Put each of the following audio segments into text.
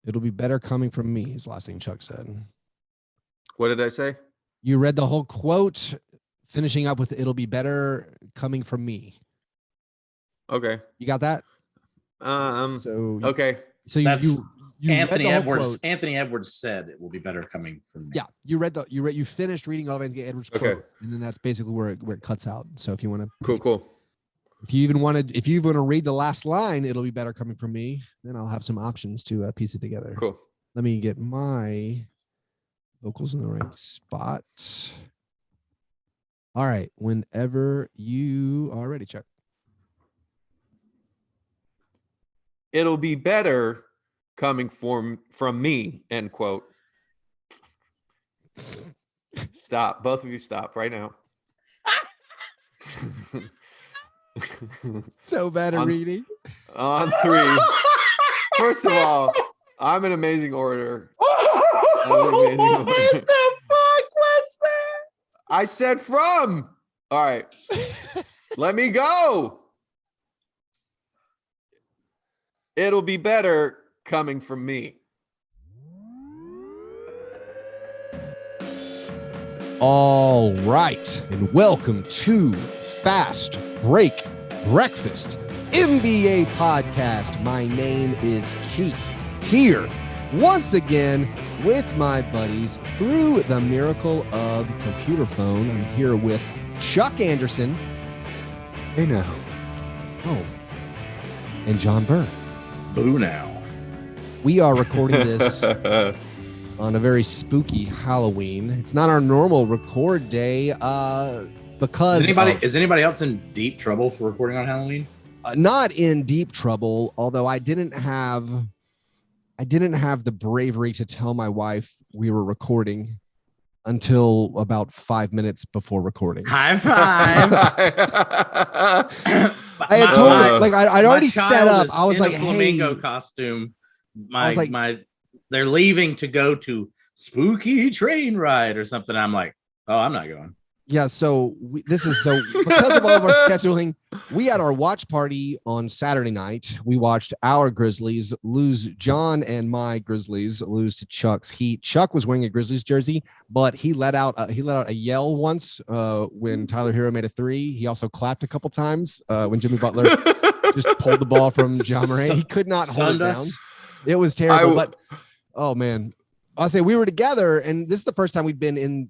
It'll be better coming from me, is the last thing Chuck said. What did I say? You read the whole quote, finishing up with "It'll be better coming from me." Okay. You got that? Okay. So you Anthony read the whole Edwards. quote. Anthony Edwards said it will be better coming from me. Yeah, you finished reading all of Anthony Edwards' quote, and then that's basically where it cuts out. So if you want to, cool. If you want to read the last line, "It'll be better coming from me," then I'll have some options to piece it together. Cool. Let me get my vocals in the right spot. All right, whenever you are ready, Chuck. It'll be better coming from me, end quote. Stop. Both of you stop right now. So bad at reading. On 3. First of all, I'm an amazing orator. What the fuck was that? I said from. All right. Let me go. It'll be better coming from me. All right, and welcome to Fastbreak Breakfast, NBA podcast. My name is Keith, here once again with my buddies through the miracle of computer phone. I'm here with Chuck Anderson. Hey now. Oh, and John Burr. Boo now. We are recording this on a very spooky Halloween. It's not our normal record day because is anybody else in deep trouble for recording on Halloween? Not in deep trouble, although I didn't have the bravery to tell my wife we were recording until about 5 minutes before recording. High five. I had told her, like, I'd already set up. I was like, a flamingo hey, costume. They're leaving to go to spooky train ride or something. I'm like, oh, I'm not going. Yeah, so because of all of our scheduling, we had our watch party on Saturday night. We watched our Grizzlies lose. John and my Grizzlies lose to Chuck's Heat. Chuck was wearing a Grizzlies jersey, but he let out a yell once when Tyler Hero made a 3. He also clapped a couple times when Jimmy Butler just pulled the ball from John Moran. He could not hold it down. It was terrible. But oh man, I'll say we were together, and this is the first time we've been in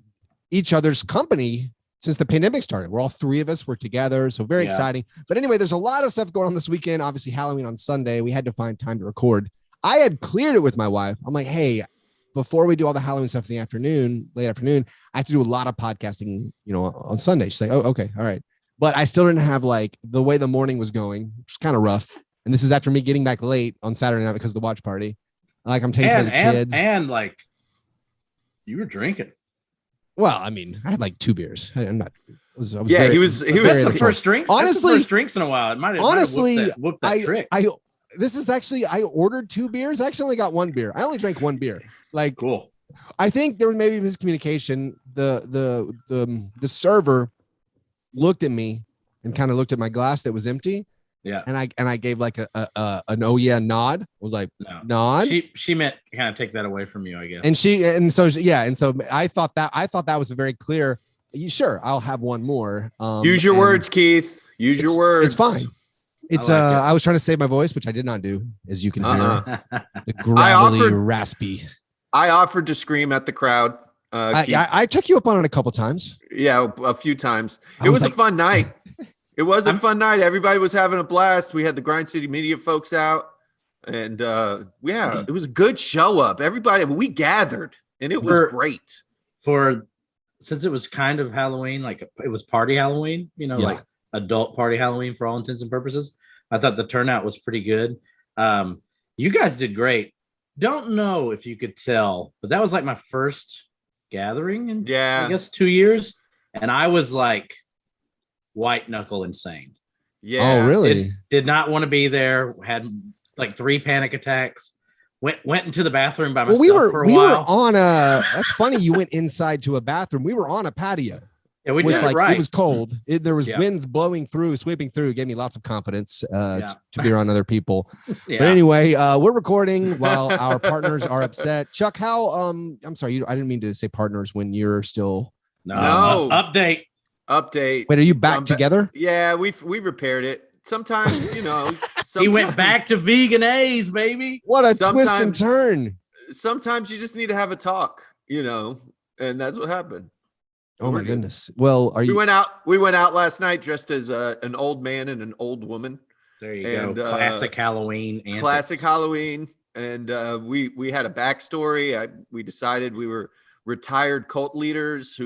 each other's company since the pandemic started. We're all 3 of us were together, so very exciting. But anyway, there's a lot of stuff going on this weekend. Obviously, Halloween on Sunday. We had to find time to record. I had cleared it with my wife. I'm like, hey, before we do all the Halloween stuff in the late afternoon, I have to do a lot of podcasting, on Sunday. She's like, oh, okay, all right. But I still didn't have the way the morning was going, which was kind of rough. And this is after me getting back late on Saturday night because of the watch party. Like I'm taking care of the kids. And like you were drinking. Well, I mean, I had like 2 beers. He was the first drinks. Honestly, first drinks in a while. It might have whooped that trick. I ordered 2 beers. I actually only got 1 beer. I only drank 1 beer. Like, cool. I think there was maybe miscommunication. The server looked at me and kind of looked at my glass that was empty. Yeah. And I gave like an oh yeah nod. I was like, no. Nod. She meant kind of take that away from you, I guess. And so I thought that was a very clear. Sure, I'll have 1 more. Use your words, Keith. Use your words. It's fine. It's I was trying to save my voice, which I did not do, as you can hear. The gravelly, raspy. I offered to scream at the crowd. I took you up on it a couple times. Yeah, a few times. It was a fun night. It was a fun night. Everybody was having a blast. We had the Grind City Media folks out. And it was a good show up. Everybody, we gathered, and it was great. Since it was kind of Halloween, like it was party Halloween, like adult party Halloween for all intents and purposes. I thought the turnout was pretty good. You guys did great. Don't know if you could tell, but that was like my first gathering in I guess 2 years. And I was like white knuckle insane. Yeah. Oh, really? Did not want to be there. Had like 3 panic attacks. Went into the bathroom by myself for a while. We were on that's funny. You went inside to a bathroom. We were on a patio. Yeah, we with did like it right. it was cold. There was Yeah. winds blowing through, sweeping through. It gave me lots of confidence to be around other people. Yeah. But anyway, we're recording while our partners are upset. Chuck, how I'm sorry, I didn't mean to say partners when you're still No. Update. Wait, are you back together? Yeah, we repaired it. Sometimes, He went back to vegan A's, baby. What a twist and turn. Sometimes you just need to have a talk, and that's what happened. Oh my goodness. Well, we went out last night dressed as an old man and an old woman. There you go. Classic Halloween antics. Classic Halloween. And we had a backstory. We decided we were retired cult leaders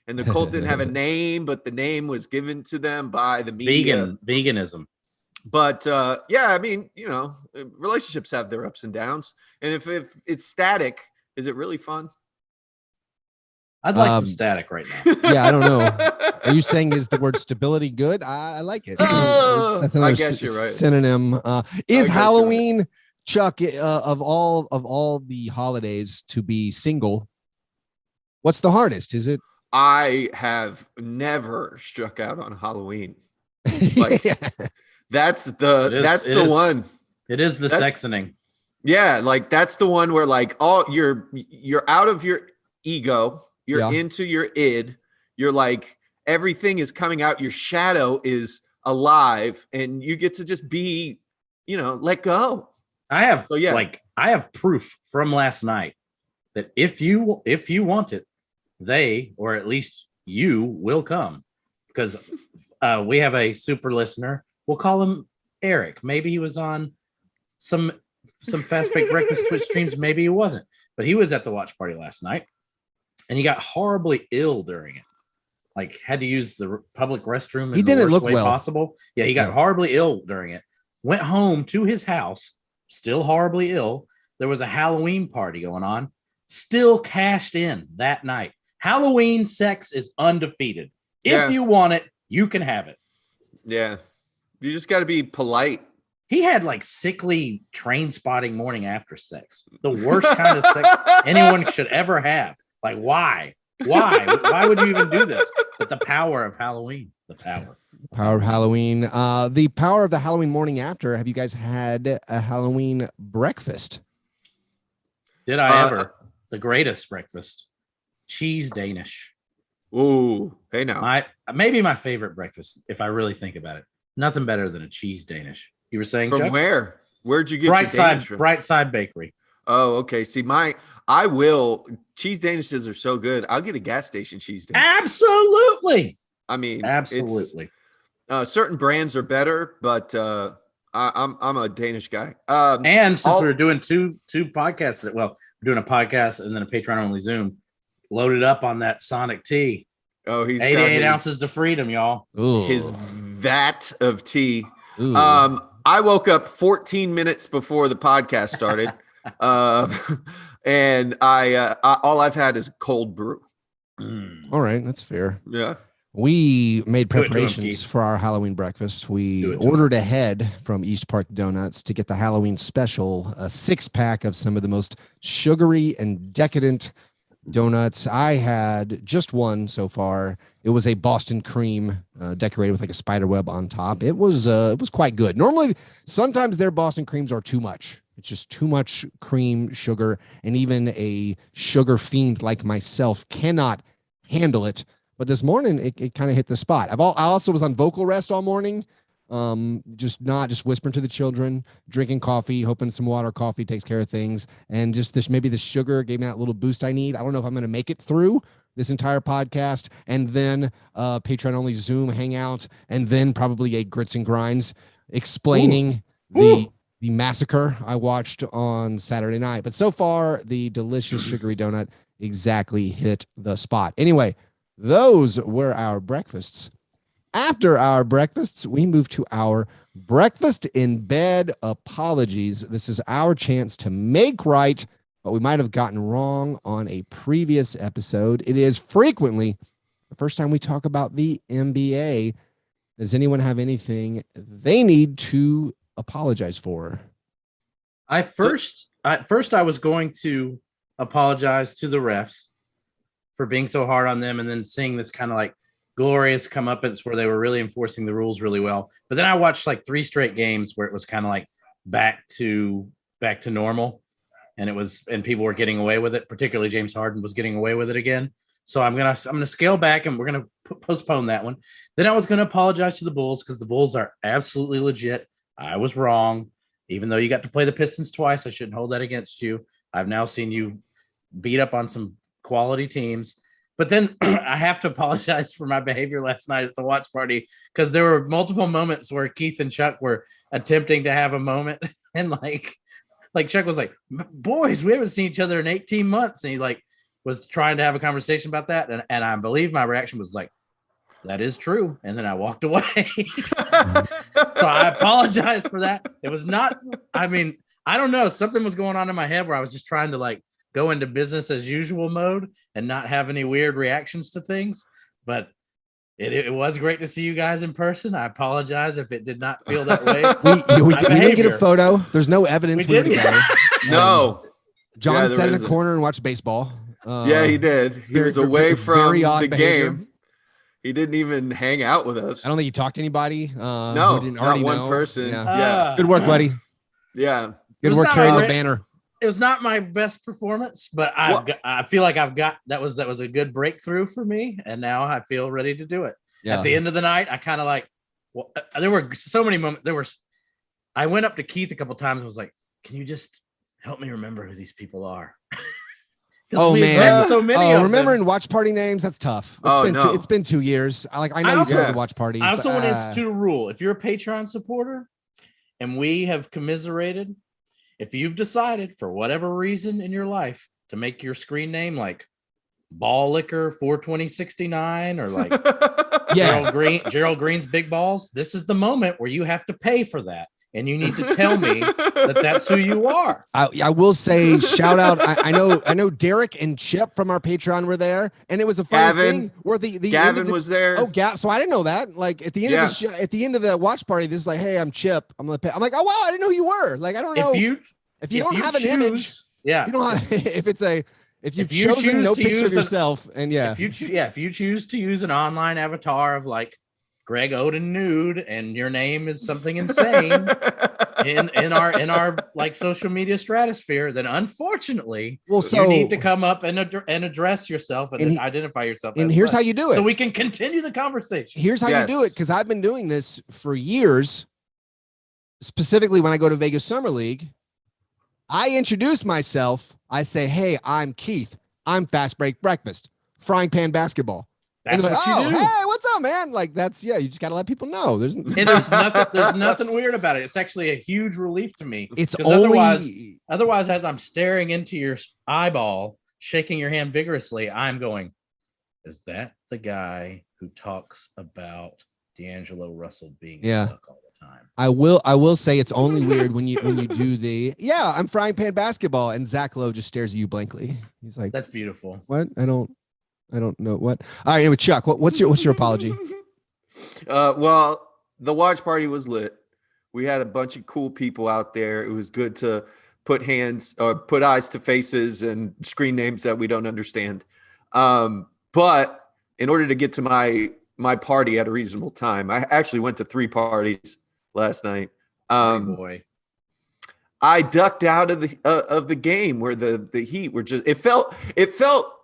and the cult didn't have a name, but the name was given to them by the media. Veganism. But relationships have their ups and downs. And if it's static, is it really fun? I'd like some static right now. Yeah, I don't know. Are you saying is the word stability good? I like it. I guess you're right. Synonym. Is Halloween, right. Chuck, of all the holidays to be single, what's the hardest? Is it? I have never struck out on Halloween. Like that's the one. It is the sexening. Yeah, like that's the one where like you're out of your ego. You're into your id. You're like, everything is coming out. Your shadow is alive and you get to just be, let go. I have proof from last night that if you want it, they, or at least you, will come, because we have a super listener. We'll call him Eric. Maybe he was on some Fastbreak Breakfast Twitch streams. Maybe he wasn't, but he was at the watch party last night. And he got horribly ill during it. Like had to use the public restroom in the worst way possible. Yeah, he got horribly ill during it. Went home to his house, still horribly ill. There was a Halloween party going on. Still cashed in that night. Halloween sex is undefeated. If you want it, you can have it. Yeah. You just got to be polite. He had like sickly train spotting morning after sex. The worst kind of sex anyone should ever have. Like, why? Why would you even do this? But the power of Halloween. The power of Halloween. The power of the Halloween morning after. Have you guys had a Halloween breakfast? Did I ever? The greatest breakfast. Cheese Danish. Ooh, hey now. Maybe my favorite breakfast, if I really think about it. Nothing better than a cheese Danish. You were saying, from Chuck? Where? Where'd you get your Danish from? Brightside Bakery. Oh, okay. See, I will. Cheese Danishes are so good. I'll get a gas station cheese Danish. Absolutely. I mean, absolutely. Certain brands are better, but I'm a Danish guy. And since we're doing two podcasts, we're doing a podcast and then a Patreon only Zoom, loaded up on that Sonic tea. Oh, he's 88 ounces to freedom, y'all. Ooh. His vat of tea. Ooh. I woke up 14 minutes before the podcast started. And I all I've had is cold brew. All right, that's fair. Yeah. We made preparations for our Halloween breakfast. We ordered ahead from East Park Donuts to get the Halloween special, a 6-pack of some of the most sugary and decadent donuts. I had just one so far. It was a Boston cream decorated with like a spider web on top. It was quite good. Normally, sometimes their Boston creams are too much. It's just too much cream, sugar, and even a sugar fiend like myself cannot handle it. But this morning, it kind of hit the spot. I also was on vocal rest all morning, just whispering to the children, drinking coffee, hoping some water coffee takes care of things. And just maybe the sugar gave me that little boost I need. I don't know if I'm going to make it through this entire podcast, and then Patreon only Zoom hangout, and then probably a grits and grinds explaining the massacre I watched on Saturday night. But so far, the delicious sugary donut exactly hit the spot. Anyway, those were our breakfasts. After our breakfasts, we move to our breakfast in bed apologies. This is our chance to make right what we might have gotten wrong on a previous episode. It is frequently the first time we talk about the NBA. Does anyone have anything they need to apologize for? At first I was going to apologize to the refs for being so hard on them, and then seeing this kind of like glorious comeuppance where they were really enforcing the rules really well. But then I watched like 3 straight games where it was kind of like back to normal, and people were getting away with it. Particularly James Harden was getting away with it again. So I'm gonna scale back, and we're gonna postpone that one. Then I was gonna apologize to the Bulls because the Bulls are absolutely legit. I was wrong, even though you got to play the Pistons twice. I shouldn't hold that against you. I've now seen you beat up on some quality teams. But then I have to apologize for my behavior last night at the watch party because there were multiple moments where Keith and Chuck were attempting to have a moment, and like Chuck was like, "Boys, we haven't seen each other in 18 months," and he like was trying to have a conversation about that, and I believe my reaction was like, "That is true," and then I walked away. So I apologize for that. It was not. I mean, I don't know. Something was going on in my head where I was just trying to like go into business as usual mode and not have any weird reactions to things. But it was great to see you guys in person. I apologize if it did not feel that way. We didn't get a photo. There's no evidence we were together. No. John sat in a corner and watched baseball. Yeah, he did. He was away from the behavior. game. He didn't even hang out with us. I don't think he talked to anybody. No, not one person. Yeah. Good work, buddy. Yeah. Good work carrying the banner. It was not my best performance, but I feel like that was a good breakthrough for me, and now I feel ready to do it. Yeah. At the end of the night, I kind of like. Well, there were so many moments. I went up to Keith a couple times and was like, "Can you just help me remember who these people are?" Oh man, so many. Remembering watch party names, that's tough. It's been 2 years. I know you go to watch parties. I also want to institute a rule: if you're a Patreon supporter, and we have commiserated. If you've decided for whatever reason in your life to make your screen name like Ball Liquor 42069 or like Gerald Green's Big Balls, this is the moment where you have to pay for that. And you need to tell me that that's who you are. I will say shout out. I know Derek and Chip from our Patreon were there, and it was a fun thing where the Gavin was there. Oh, so I didn't know that. Like at the end of the at the end of the watch party, this is like, hey, I'm Chip. I'm gonna pay. I'm like, oh wow, I didn't know who you were. Like I don't know if you don't have an image. Yeah, you don't have, if you've chosen no picture of yourself, and if you choose to use an online avatar of like Greg Oden nude and your name is something insane in our like social media stratosphere, then unfortunately you need to come up and address yourself and identify yourself. And here's how you do it. So we can continue the conversation. Here's how you do it. Cause I've been doing this for years, specifically when I go to Vegas Summer League. I introduce myself. I say, hey, I'm Keith. I'm Fast Break Breakfast, Frying Pan Basketball. That's what you do. Hey, what's up, man? Like you just got to let people know. There's nothing weird about it. It's actually a huge relief to me. It's otherwise, as I'm staring into your eyeball, shaking your hand vigorously, I'm going, is that the guy who talks about D'Angelo Russell being stuck all the time? I will say it's only weird when you do I'm Frying Pan Basketball, and Zach Lowe just stares at you blankly. He's like, that's beautiful. What? I don't know what. All right, anyway, Chuck, what's your apology? Well, the watch party was lit. We had a bunch of cool people out there. It was good to put eyes to faces and screen names that we don't understand. But in order to get to my party at a reasonable time, I actually went to 3 parties last night. Boy. I ducked out of the game where the Heat were just. It felt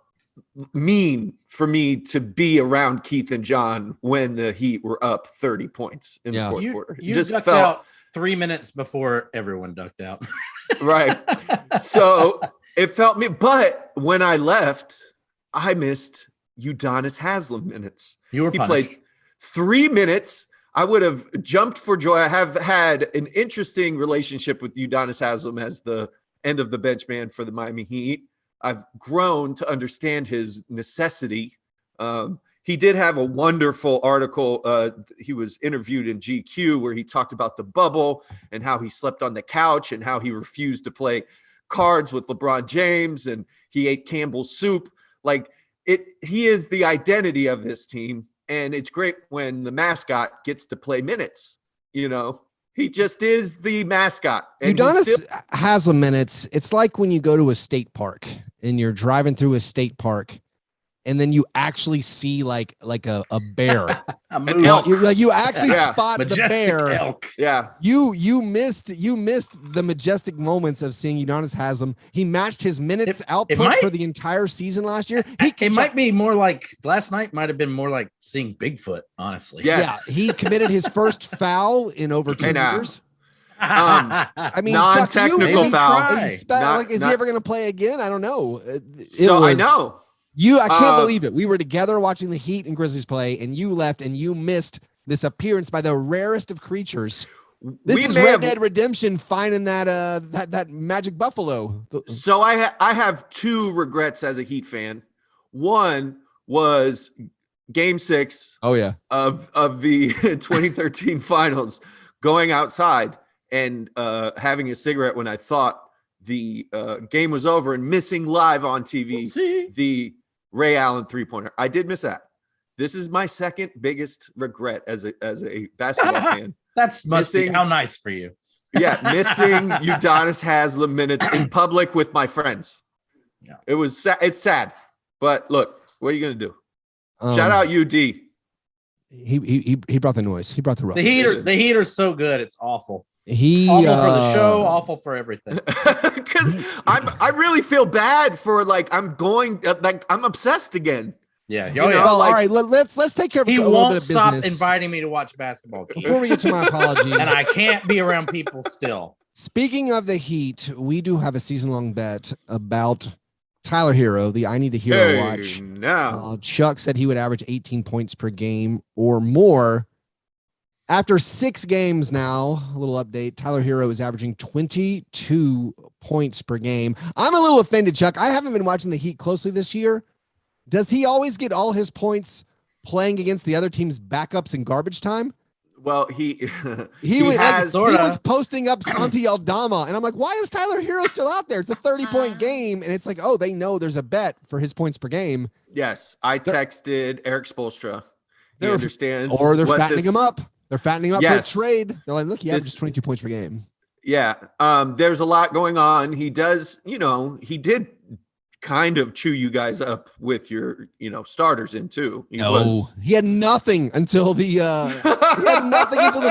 mean for me to be around Keith and John when the Heat were up 30 points in the fourth quarter. You just ducked out 3 minutes before everyone ducked out. Right. So it felt me. But when I left, I missed Udonis Haslem minutes. You were punished. He played 3 minutes. I would have jumped for joy. I have had an interesting relationship with Udonis Haslem as the end of the bench man for the Miami Heat. I've grown to understand his necessity. He did have a wonderful article. He was interviewed in GQ where he talked about the bubble and how he slept on the couch and how he refused to play cards with LeBron James and he ate Campbell's soup. He is the identity of this team. And it's great when the mascot gets to play minutes, He just is the mascot. And Udonis Haslem minutes. It's like when you go to a state park and you're driving through a state park and then you actually see like a bear. An elk. You actually spot the bear. Elk. Yeah. You missed the majestic moments of seeing Udonis Haslem. He matched his minutes output for the entire season last year. It might be more like last night. Might have been more like seeing Bigfoot. Honestly, yes. Yeah, he committed his first foul in over 2 years. I mean, non-technical foul. Is he ever going to play again? I don't know. I know. I can't believe it. We were together watching the Heat and Grizzlies play, and you left, and you missed this appearance by the rarest of creatures. This is Red Dead Redemption finding that magic buffalo. So I have 2 regrets as a Heat fan. One was Game 6. Oh yeah, of the 2013 Finals, going outside and having a cigarette when I thought the game was over, and missing live on TV the Ray Allen 3-pointer. I did miss that. This is my second biggest regret as a basketball fan. That's missing. How nice for you. Yeah, missing Udonis Haslem minutes in public with my friends. Yeah. It's sad. But look, what are you gonna do? Shout out UD. He brought the noise. He brought the ruckus. The heater's so good. It's awful. Awful for the show, awful for everything. Because I really feel bad for I'm obsessed again. Yeah. All right. Let's take care of a little bit of business. He won't stop inviting me to watch basketball. Before we get to my apology, and I can't be around people still. Speaking of the Heat, we do have a season-long bet about Tyler Hero, the I Need a Hero watch. No. Chuck said he would average 18 points per game or more. After 6 games now, a little update, Tyler Hero is averaging 22 points per game. I'm a little offended, Chuck. I haven't been watching the Heat closely this year. Does he always get all his points playing against the other team's backups in garbage time? Well, he was posting up Santi Aldama, and I'm like, why is Tyler Hero still out there? It's a 30-point game, and it's like, oh, they know there's a bet for his points per game. Yes, I texted Eric Spoelstra. He understands. Or they're fattening him up. They're fattening him up for a trade. They're like, look, he averages 22 points per game. Yeah, there's a lot going on. He does, he did kind of chew you guys up with your, starters in too. He had nothing until the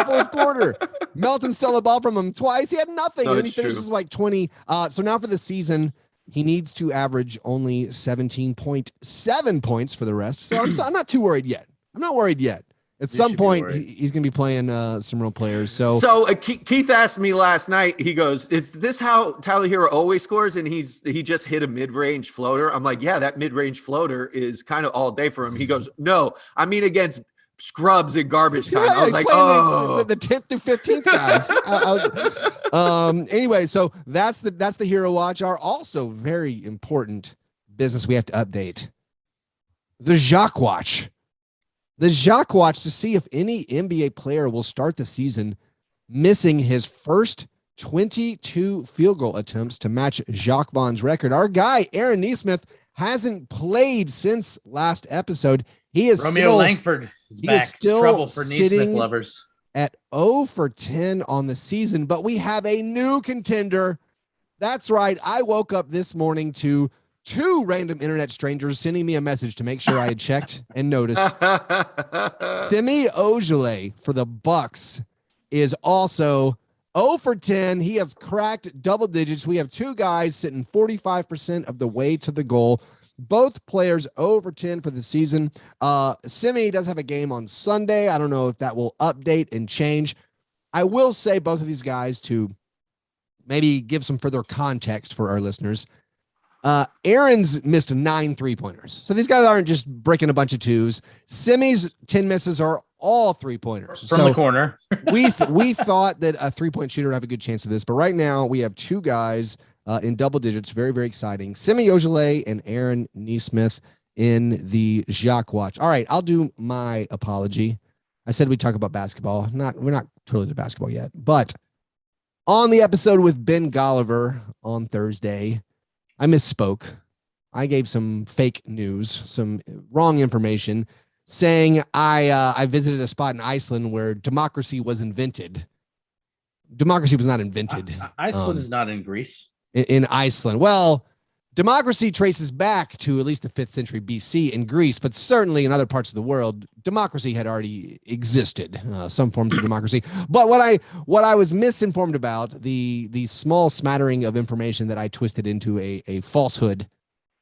fourth quarter. Melton stole the ball from him twice. He had nothing, and he finishes like 20. So now for the season, he needs to average only 17.7 points for the rest. So I'm not too worried yet. I'm not worried yet. At some point, he's going to be playing some real players. So Keith asked me last night, he goes, is this how Tyler Hero always scores? And he just hit a mid-range floater. I'm like, yeah, that mid-range floater is kind of all day for him. He goes, no, I mean against scrubs in garbage time. I was like, oh. The 10th through 15th guys. Anyway, so that's the Hero Watch. Our also very important business we have to update. The Jacques Watch. The Jacques Watch to see if any NBA player will start the season missing his first 22 field goal attempts to match Jacques Vaughn's record. Our guy, Aaron Nesmith, hasn't played since last episode. Romeo Langford is back. Still trouble for Nesmith lovers. At 0 for 10 on the season, but we have a new contender. That's right. I woke up this morning to 2 random internet strangers sending me a message to make sure I had checked and noticed. Semi Ojeleye for the Bucks is also 0 for 10. He has cracked double digits. We have 2 guys sitting 45% of the way to the goal. Both players 0 for 10 for the season. Semi does have a game on Sunday. I don't know if that will update and change. I will say both of these guys to maybe give some further context for our listeners. Aaron's missed 9 3-pointers. So these guys aren't just breaking a bunch of 2s. Semi's 10 misses are all 3-pointers. From the corner. we thought that a 3-point shooter would have a good chance of this, but right now we have 2 guys in double digits. Very, very exciting. Semi Ojeleye and Aaron Nesmith in the Jacques Watch. All right, I'll do my apology. I said we'd talk about basketball. We're not totally to basketball yet, but on the episode with Ben Golliver on Thursday, I misspoke. I gave some fake news, some wrong information, saying I visited a spot in Iceland where democracy was invented. Democracy was not invented. Iceland is not in Greece. In Iceland. Well, Democracy traces back to at least the 5th century BC in Greece, but certainly in other parts of the world, democracy had already existed, some forms of democracy. But what I was misinformed about, the small smattering of information that I twisted into a falsehood,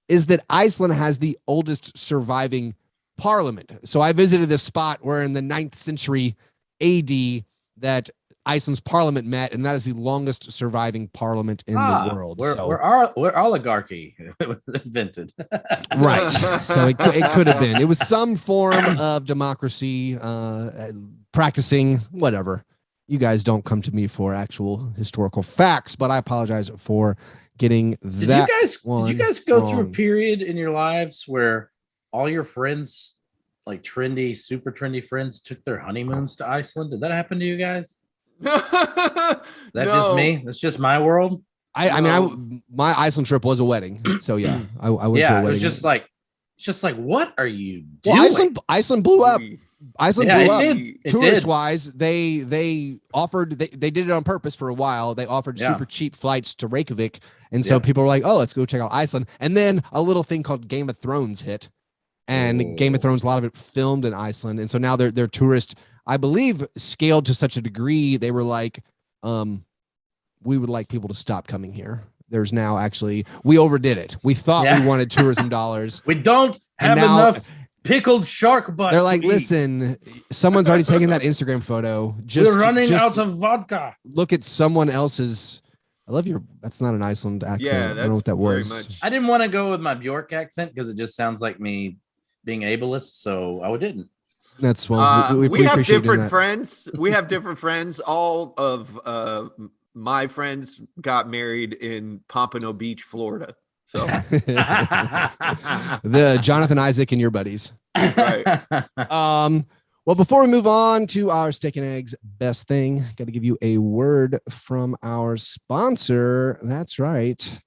is that Iceland has the oldest surviving parliament. So I visited this spot where in the 9th century AD that Iceland's parliament met, and that is the longest surviving parliament in the world. We're oligarchy invented. Right. So it could have been. It was some form of democracy, practicing, whatever. You guys don't come to me for actual historical facts, but I apologize for getting that. Did you guys go through a period in your lives where all your friends, like super trendy friends, took their honeymoons to Iceland? Did that happen to you guys? Just me? That's just my world. I mean, my Iceland trip was a wedding, so yeah, I went to a wedding. It was just like, what are you doing? Well, Iceland blew up. Iceland blew up. Tourist wise, they did it on purpose for a while. They offered super cheap flights to Reykjavik, and so people were like, "Oh, let's go check out Iceland." And then a little thing called Game of Thrones hit, and Game of Thrones, a lot of it filmed in Iceland, and so now they're tourist. I believe scaled to such a degree, they were like, we would like people to stop coming here. There's now we overdid it. We thought we wanted tourism dollars. We don't have enough pickled shark butt. They're like, listen, someone's already taken that Instagram photo. We're running out of vodka. Look at someone else's. I love that's not an Iceland accent. Yeah, I don't know what that was. Much. I didn't want to go with my Bjork accent because it just sounds like me being ableist, so I didn't. That's we have different friends. We have different friends. All of my friends got married in Pompano Beach, Florida. So the Jonathan Isaac and your buddies. Right. Well, before we move on to our steak and eggs best thing, got to give you a word from our sponsor. That's right.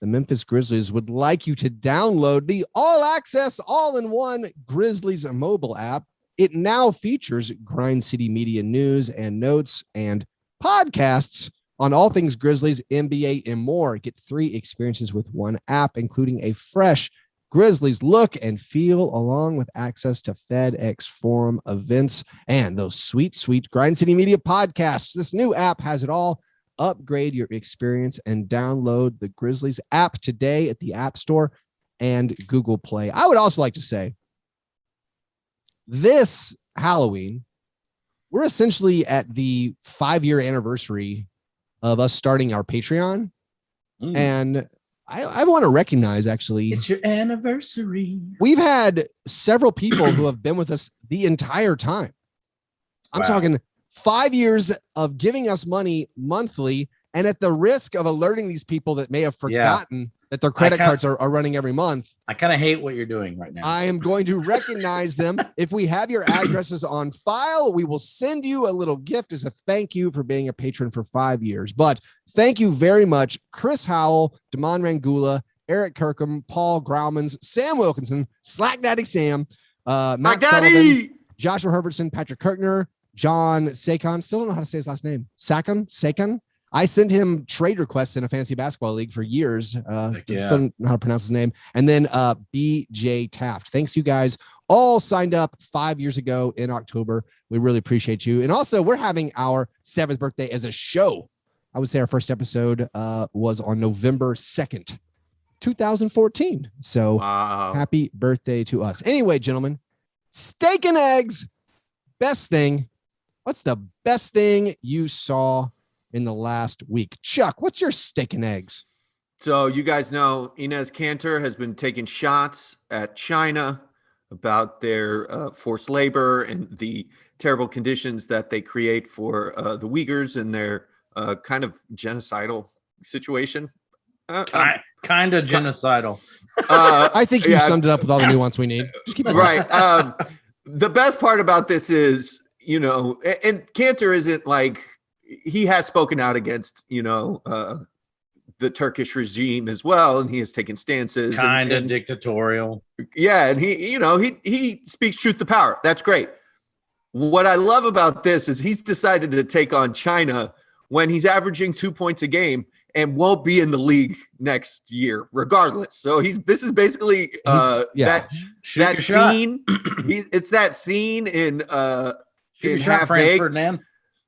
The Memphis Grizzlies would like you to download the all-access, all-in-one Grizzlies mobile app. It now features Grind City Media news and notes and podcasts on all things Grizzlies, NBA, and more. Get 3 experiences with one app, including a fresh Grizzlies look and feel, along with access to FedEx Forum events and those sweet, sweet Grind City Media podcasts. This new app has it all. Upgrade your experience and download the Grizzlies app today at the App Store and Google Play. I would also like to say this Halloween, we're essentially at the 5-year anniversary of us starting our Patreon. And I want to recognize, actually, it's your anniversary. We've had several people who have been with us the entire time. I'm talking 5 years of giving us money monthly, and at the risk of alerting these people that may have forgotten that their credit cards are running every month. I kind of hate what you're doing right now. I am going to recognize them. If we have your addresses on file, we will send you a little gift as a thank you for being a patron for 5 years. But thank you very much, Chris Howell, Damon Rangula, Eric Kirkham, Paul Graumans, Sam Wilkinson, Slack Daddy Sam, Matt Sullivan, Joshua Herbertson, Patrick Kirkner, John Sakon. Still don't know how to say his last name. Sakon. I sent him trade requests in a fantasy basketball league for years. Still don't know how to pronounce his name. And then BJ Taft. Thanks, you guys. All signed up 5 years ago in October. We really appreciate you. And also, we're having our 7th birthday as a show. I would say our first episode was on November 2nd, 2014. So happy birthday to us. Anyway, gentlemen, steak and eggs. Best thing. What's the best thing you saw in the last week? Chuck, what's your steak and eggs? So you guys know Inez Cantor has been taking shots at China about their forced labor and the terrible conditions that they create for the Uyghurs and their kind of genocidal situation. Kind of genocidal. I think you summed it up with all the nuance we need. Just keep it right. The best part about this is, you know, and Cantor isn't like, he has spoken out against, you know, the Turkish regime as well, and he has taken stances. Kind of dictatorial. Yeah, and he speaks truth to power. That's great. What I love about this is he's decided to take on China when he's averaging 2 points a game, and won't be in the league next year, regardless. So this is basically that scene. It's that scene in Half Baked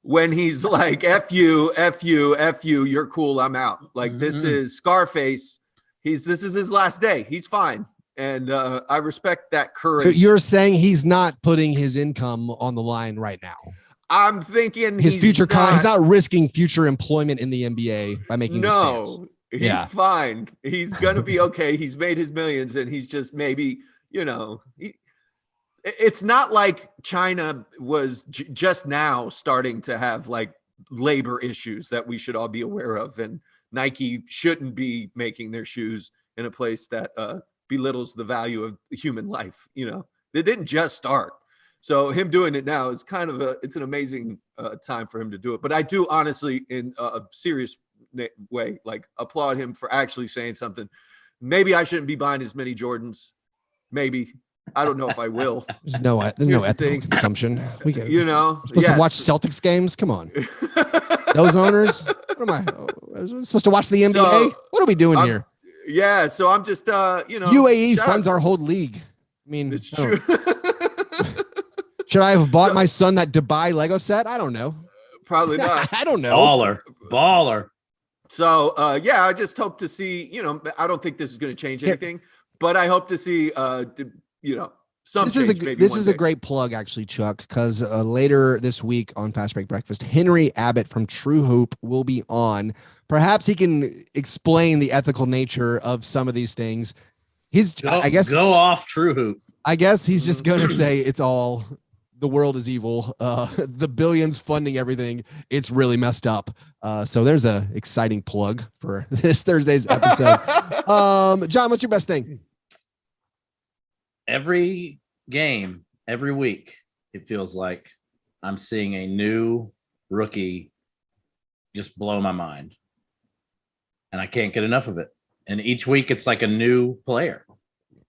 when he's like, "F you, F you, F you, you're cool, I'm out." Like this is Scarface. This is his last day. He's fine. And I respect that courage. You're saying he's not putting his income on the line right now. I'm thinking his future. He's not risking future employment in the NBA by making this stance. He's fine. He's gonna be okay. He's made his millions, and he's just maybe, it's not like China was just now starting to have like labor issues that we should all be aware of, and Nike shouldn't be making their shoes in a place that belittles the value of human life. They didn't just start. So him doing it now is kind of it's an amazing time for him to do it. But I do honestly, in a serious way, like applaud him for actually saying something. Maybe I shouldn't be buying as many Jordans. Maybe. I don't know if I will. There's no ethical consumption. We're supposed to watch Celtics games. Come on. Those owners. What am I supposed to watch the NBA? So, what are we doing here? Yeah. So I'm just, UAE funds our whole league. I mean, it's true. Should I have bought my son that Dubai Lego set? I don't know. Probably not. I don't know. Baller. So, I just hope to see, I don't think this is going to change anything, but I hope to see, some this is a great plug, actually, Chuck, because later this week on Fastbreak Breakfast, Henry Abbott from True Hoop will be on. Perhaps he can explain the ethical nature of some of these things. Go off True Hoop. I guess he's just going to say the world is evil. The billions funding everything. It's really messed up. So there's a exciting plug for this Thursday's episode. John, what's your best thing? Every game, every week, it feels like I'm seeing a new rookie just blow my mind. And I can't get enough of it. And each week it's like a new player.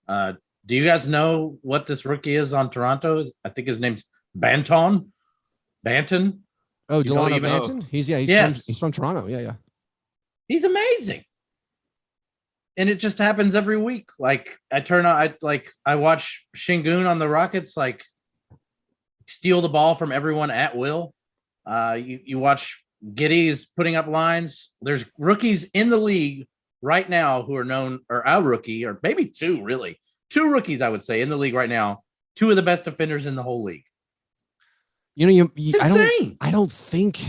Do you guys know what this rookie is on Toronto? I think his name's Banton. Oh, Delano Banton? He's from Toronto. Yeah. He's amazing. And it just happens every week. Like I watch Şengün on the Rockets, like steal the ball from everyone at will. You watch Giddey's putting up lines. There's rookies in the league right now who are known, or our rookie, or maybe two rookies, I would say, in the league right now. Two of the best defenders in the whole league. It's insane. I don't think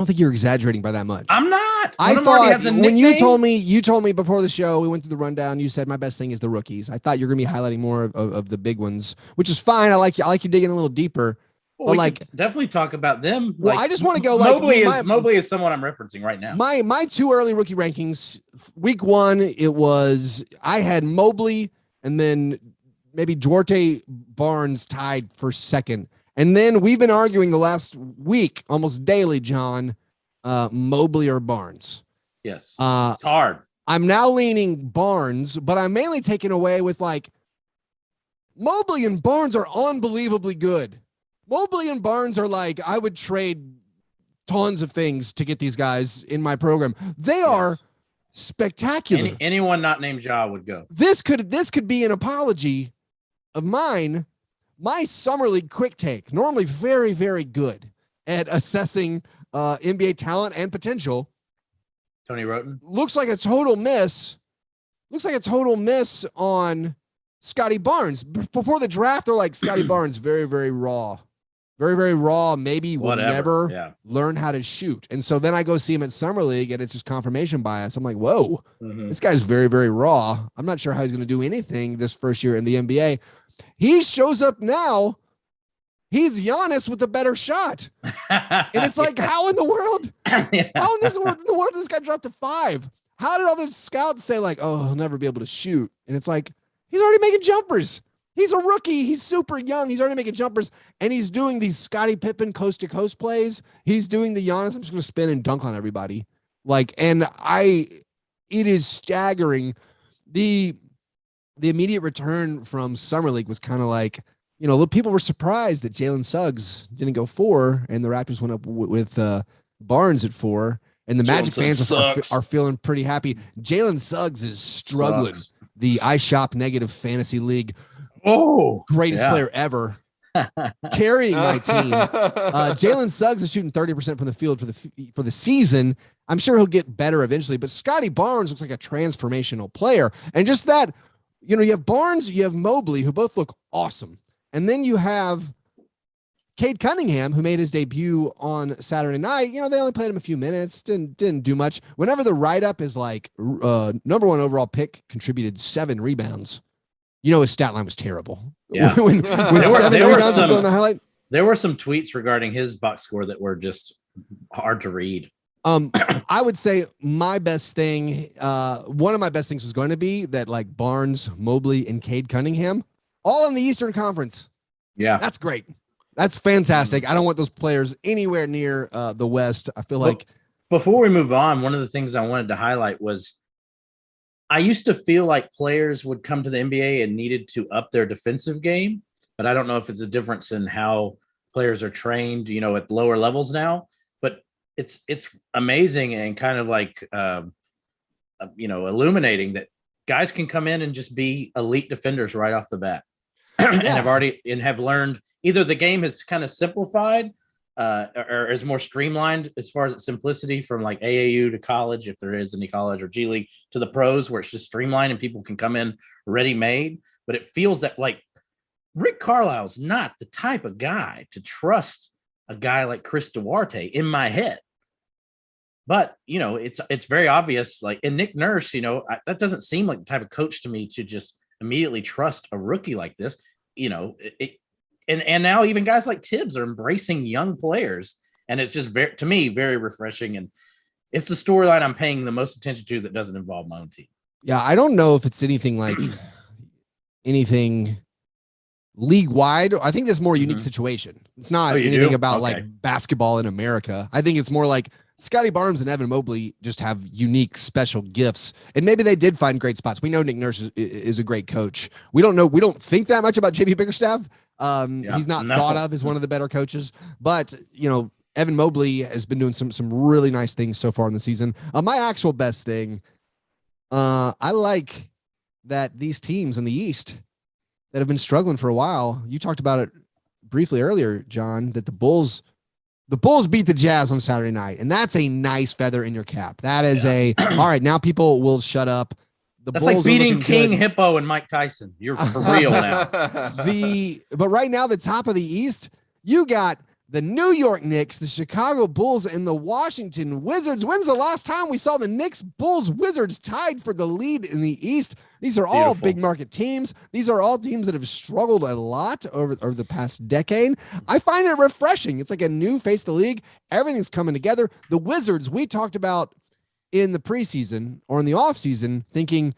you're exaggerating by that much. I'm not. I thought when you told me before the show, we went through the rundown. You said my best thing is the rookies. I thought you're going to be highlighting more of the big ones, which is fine. I like you digging a little deeper. Well, but definitely talk about them. Well, I just want to go Mobley is someone I'm referencing right now. My two early rookie rankings. Week one, I had Mobley and then maybe Duarte Barnes tied for second. And then we've been arguing the last week almost daily, John, Mobley or Barnes. Yes. It's hard. I'm now leaning Barnes, but I'm mainly taken away with like Mobley and Barnes are unbelievably good. Mobley and Barnes are like, I would trade tons of things to get these guys in my program. They are spectacular. Anyone not named Ja would go. This could be an apology of mine. My summer league quick take, normally very, very good at assessing NBA talent and potential. Tony Roten looks like a total miss. On Scotty Barnes. Before the draft, they're like, Scotty Barnes, very, very raw. Very, very raw. Maybe will never learn how to shoot. And so then I go see him at Summer League, and it's just confirmation bias. I'm like, whoa, this guy's very, very raw. I'm not sure how he's going to do anything this first year in the NBA. He shows up now. He's Giannis with a better shot. And it's like, how in the world? How in the world did this guy drop to 5? How did all those scouts say like, oh, he'll never be able to shoot? And it's like, he's already making jumpers. He's a rookie. He's super young. He's already making jumpers. And he's doing these Scottie Pippen coast to coast plays. He's doing the Giannis, I'm just going to spin and dunk on everybody. It is staggering. The immediate return from Summer League was kind of like, people were surprised that Jalen Suggs didn't go 4 and the Raptors went up with Barnes at 4. and the Magic fans Suggs are feeling pretty happy. Jalen Suggs is struggling. The iShop Negative Fantasy League. Oh, greatest player ever. Carrying my team. Jalen Suggs is shooting 30% from the field for the season. I'm sure he'll get better eventually, but Scotty Barnes looks like a transformational player. And just that, you have Barnes, you have Mobley, who both look awesome. And then you have Cade Cunningham, who made his debut on Saturday night. They only played him a few minutes, didn't do much. Whenever the write-up is like number 1 overall pick, contributed 7 rebounds. His stat line was terrible. Yeah. when 7 rebounds was on the highlight. There were some tweets regarding his box score that were just hard to read. I would say my best thing, one of my best things was going to be that like Barnes, Mobley, and Cade Cunningham, all in the Eastern Conference. Yeah. That's great. That's fantastic. I don't want those players anywhere near the West. I feel like. Before we move on, one of the things I wanted to highlight was I used to feel like players would come to the NBA and needed to up their defensive game, but I don't know if it's a difference in how players are trained, at lower levels now. But it's amazing and kind of like, illuminating that guys can come in and just be elite defenders right off the bat, and have learned either the game has kind of simplified or is more streamlined as far as its simplicity from like AAU to college, if there is any college, or G League to the pros, where it's just streamlined and people can come in ready made. But it feels that like Rick Carlisle's not the type of guy to trust a guy like Chris Duarte in my head. But, it's very obvious, like in Nick Nurse, that doesn't seem like the type of coach to me to just immediately trust a rookie like this, And now even guys like Tibbs are embracing young players. And it's just to me, very refreshing. And it's the storyline I'm paying the most attention to that doesn't involve my own team. Yeah, I don't know if it's anything like anything league-wide. I think this is more unique situation. It's not anything about like basketball in America. I think it's more like Scotty Barnes and Evan Mobley just have unique special gifts. And maybe they did find great spots. We know Nick Nurse is a great coach. We don't think that much about JB Bickerstaff. He's not thought of as one of the better coaches, but Evan Mobley has been doing some really nice things so far in the season. My actual best thing, I like that these teams in the East that have been struggling for a while. You talked about it briefly earlier, John, that the Bulls beat the Jazz on Saturday night, and that's a nice feather in your cap. That is all right. Now people will shut up. That's Bulls like beating King Hippo and Mike Tyson. You're for real now. But right now, the top of the East, you got the New York Knicks, the Chicago Bulls, and the Washington Wizards. When's the last time we saw the Knicks, Bulls, Wizards tied for the lead in the East? These are all big market teams. These are all teams that have struggled a lot over the past decade. I find it refreshing. It's like a new face of the league. Everything's coming together. The Wizards, we talked about in the preseason or in the offseason, thinking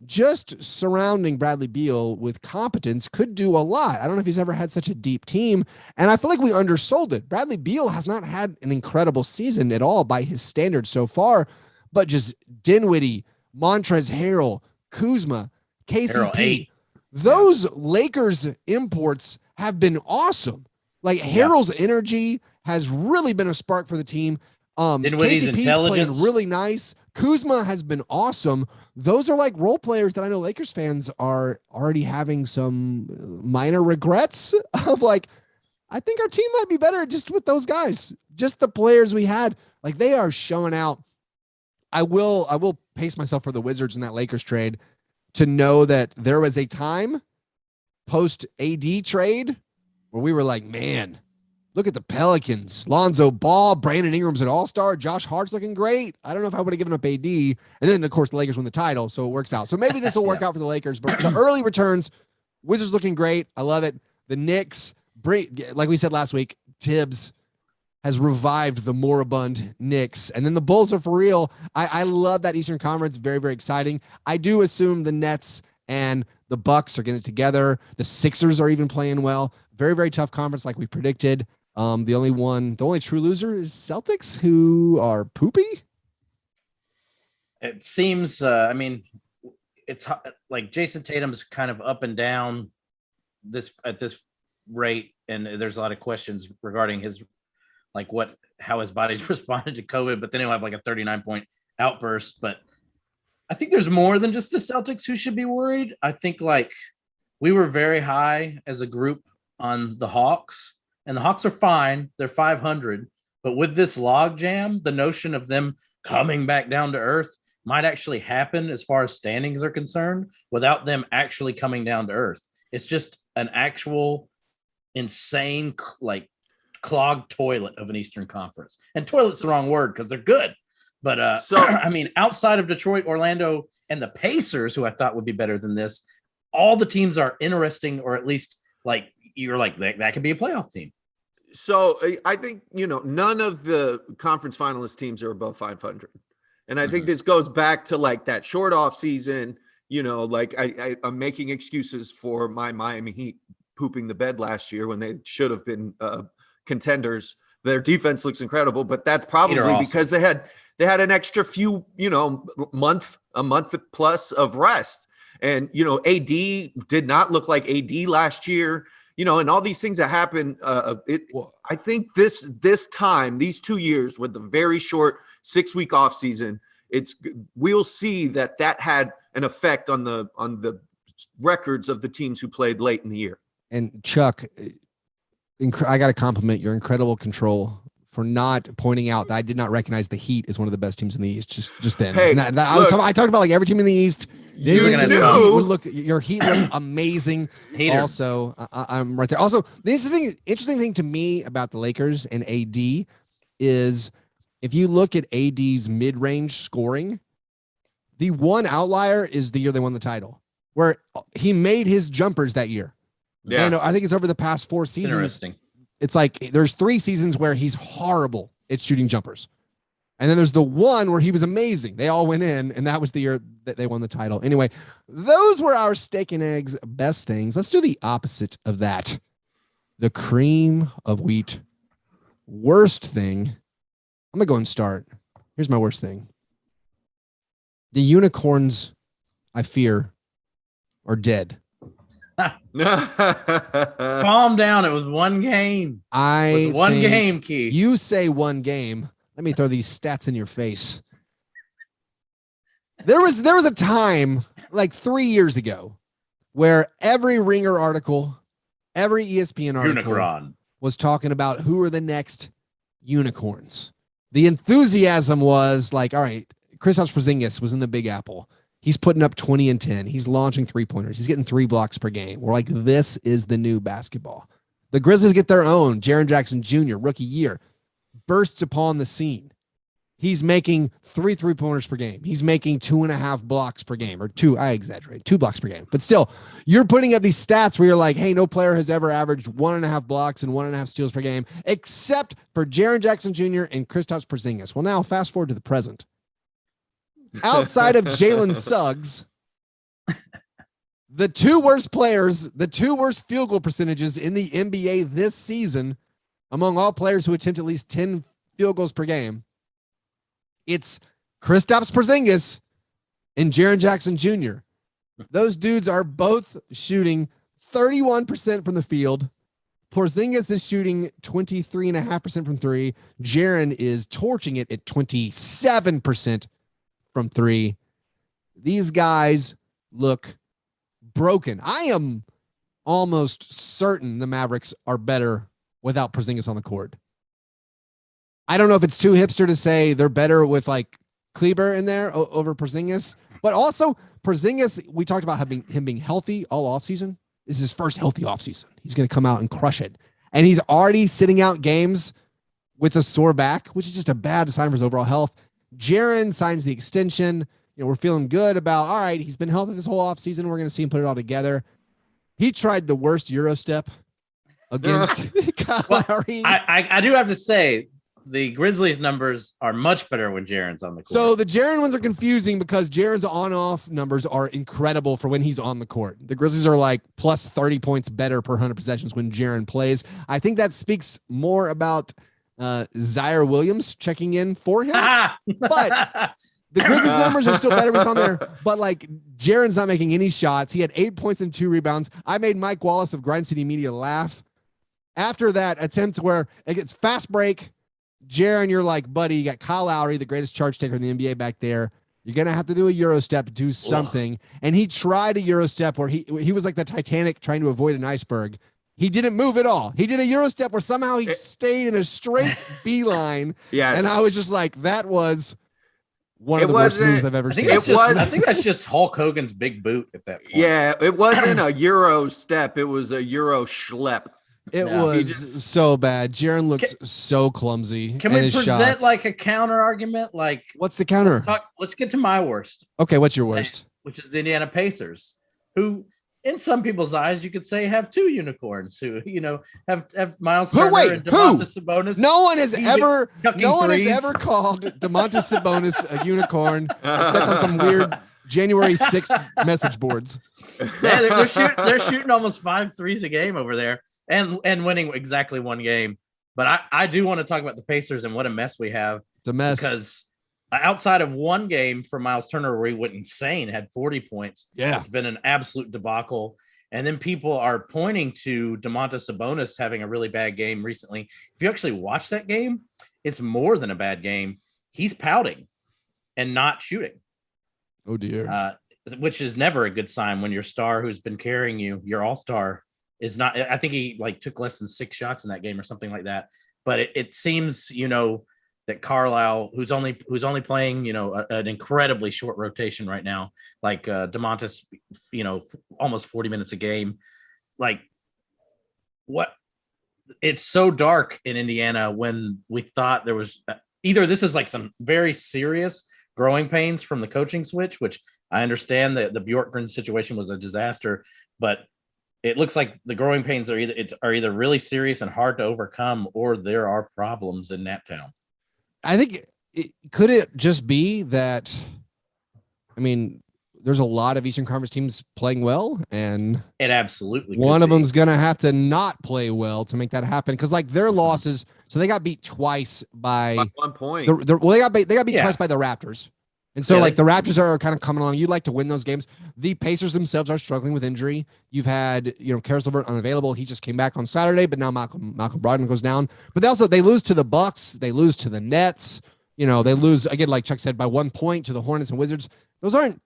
just surrounding Bradley Beal with competence could do a lot. I don't know if he's ever had such a deep team, and I feel like we undersold it. Bradley Beal has not had an incredible season at all by his standards so far, but just Dinwiddie, Montrezl Harrell, Kuzma, KCP, those Lakers imports have been awesome. Like Harrell's energy has really been a spark for the team. KCP's playing really nice. Kuzma has been awesome. Those are like role players that I know Lakers fans are already having some minor regrets of like, I think our team might be better just with those guys, just the players we had. Like they are showing out. I will pace myself for the Wizards in that Lakers trade to know that there was a time post AD trade where we were like, man, look at the Pelicans. Lonzo Ball, Brandon Ingram's an all-star. Josh Hart's looking great. I don't know if I would have given up AD. And then, of course, the Lakers win the title, so it works out. So maybe this will work out for the Lakers. But the early returns, Wizards looking great. I love it. The Knicks, like we said last week, Tibbs has revived the moribund Knicks. And then the Bulls are for real. I love that Eastern Conference. Very, very exciting. I do assume the Nets and the Bucks are getting it together. The Sixers are even playing well. Very, very tough conference like we predicted. The only true loser is Celtics, who are poopy. It seems, it's like Jason Tatum's kind of up and down at this rate. And there's a lot of questions regarding his like how his body's responded to COVID, but then he'll have like a 39-point outburst. But I think there's more than just the Celtics who should be worried. I think like we were very high as a group on the Hawks, and the Hawks are fine. They're 500. But with this log jam, the notion of them coming back down to earth might actually happen as far as standings are concerned without them actually coming down to earth. It's just an actual insane, like clogged toilet of an Eastern Conference. And toilet's the wrong word because they're good. But I mean, outside of Detroit, Orlando, and the Pacers, who I thought would be better than this, all the teams are interesting, or at least like you're like that could be a playoff team. So I think, none of the conference finalist teams are above 500. And I think this goes back to like that short off season, like I'm making excuses for my Miami Heat pooping the bed last year when they should have been contenders. Their defense looks incredible, but that's probably because they had an extra few, a month plus of rest. And, AD did not look like AD last year. And all these things that happen, I think this time, these 2 years with the very short 6-week off season, we'll see that had an effect on the records of the teams who played late in the year. And Chuck, I got to compliment your incredible control for not pointing out that I did not recognize the Heat as one of the best teams in the East just then. Hey, I talked about like every team in the East. You look, your Heat look amazing. Hater. Also, I'm right there. Also, the interesting thing to me about the Lakers and AD is if you look at AD's mid-range scoring, the one outlier is the year they won the title, where he made his jumpers that year. Yeah. And I think it's over the past 4 seasons. Interesting. It's like there's 3 seasons where he's horrible at shooting jumpers. And then there's the one where he was amazing. They all went in, and that was the year that they won the title. Anyway, those were our steak and eggs best things. Let's do the opposite of that. The cream of wheat. Worst thing. I'm going to go and start. Here's my worst thing. The unicorns, I fear, are dead. Calm down. It was one game. Game, Keith. You say one game. Let me throw these stats in your face. There was a time like 3 years ago where every Ringer article, every ESPN article was talking about who are the next unicorns. The enthusiasm was like, all right, Kristaps Porzingis was in the Big Apple. He's putting up 20 and 10. He's launching 3-pointers. He's getting 3 blocks per game. We're like, this is the new basketball. The Grizzlies get their own. Jaren Jackson Jr., rookie year, bursts upon the scene. He's making 3-pointers per game. He's making 2.5 blocks per game, or 2 blocks per game. But still, you're putting up these stats where you're like, hey, no player has ever averaged 1.5 blocks and 1.5 steals per game, except for Jaren Jackson Jr. and Kristaps Porzingis. Well, now fast forward to the present. Outside of Jalen Suggs, the 2 worst players, the 2 worst field goal percentages in the NBA this season, among all players who attempt at least 10 field goals per game, it's Kristaps Porzingis and Jaren Jackson Jr. Those dudes are both shooting 31% from the field. Porzingis is shooting 23.5% from 3. Jaren is torching it at 27% from 3. These guys look broken. I am almost certain the Mavericks are better without Porzingis on the court. I don't know if it's too hipster to say they're better with like Kleber in there over Porzingis, but also Porzingis, we talked about him being healthy all offseason. This is his first healthy offseason. He's going to come out and crush it. And he's already sitting out games with a sore back, which is just a bad sign for his overall health. Jaren signs the extension. We're feeling good about, all right, he's been healthy this whole offseason. We're going to see him put it all together. He tried the worst Euro step against Kyle Lowry. I do have to say, the Grizzlies numbers are much better when Jaren's on the court. So the Jaren ones are confusing because Jaren's on-off numbers are incredible for when he's on the court. The Grizzlies are like plus 30 points better per 100 possessions when Jaren plays. I think that speaks more about Zaire Williams checking in for him. But the Grizzlies numbers are still better when he's on there. But like Jaren's not making any shots. He had 8 points and 2 rebounds. I made Mike Wallace of Grind City Media laugh. After that attempt where it's fast break, Jaron, you're like, buddy, you got Kyle Lowry, the greatest charge taker in the NBA back there. You're going to have to do a Euro step, do something. Ugh. And he tried a Euro step where he was like the Titanic trying to avoid an iceberg. He didn't move at all. He did a Euro step where somehow he stayed in a straight beeline. Yes. And I was just like, that was one of the worst moves I've ever seen. I think that's just Hulk Hogan's big boot at that point. Yeah, it wasn't a Euro step. It was a Euro schlep. It was so bad. Jaron looks so clumsy. Can we present like a counter argument? Like, what's the counter? Let's get to my worst. Okay, what's your worst? Which is the Indiana Pacers, who, in some people's eyes, you could say have two unicorns who, have Miles Turner and Domantas Sabonis. No one has ever called Domantas Sabonis a unicorn except on some weird January 6th message boards. Yeah, they're shooting almost 5 threes a game over there. And winning exactly one game. But I do want to talk about the Pacers and what a mess we have. It's a mess. Because outside of one game for Miles Turner where he went insane, had 40 points. Yeah. It's been an absolute debacle. And then people are pointing to Domantas Sabonis having a really bad game recently. If you actually watch that game, it's more than a bad game. He's pouting and not shooting. Oh, dear. Which is never a good sign when your star who's been carrying you, your all-star, is not. I think he took less than 6 shots in that game or something like that. But it seems, that Carlisle, who's only playing, an incredibly short rotation right now, like Domantas, almost 40 minutes a game. Like, what? It's so dark in Indiana when we thought there was either this is like some very serious growing pains from the coaching switch, which I understand that the Bjorkgren situation was a disaster, but it looks like the growing pains are either really serious and hard to overcome, or there are problems in Naptown. I think could it just be that? I mean, there's a lot of Eastern Conference teams playing well, and it absolutely one of them's gonna have to not play well to make that happen. Because like their losses, so they got beat twice by 1 point. They got beat twice by the Raptors. And so, the Raptors are kind of coming along. You'd like to win those games. The Pacers themselves are struggling with injury. You've had, Karis LeVert unavailable. He just came back on Saturday, but now Malcolm Brogdon goes down. But they lose to the Bucks. They lose to the Nets. They lose, again, like Chuck said, by 1 point to the Hornets and Wizards. Those aren't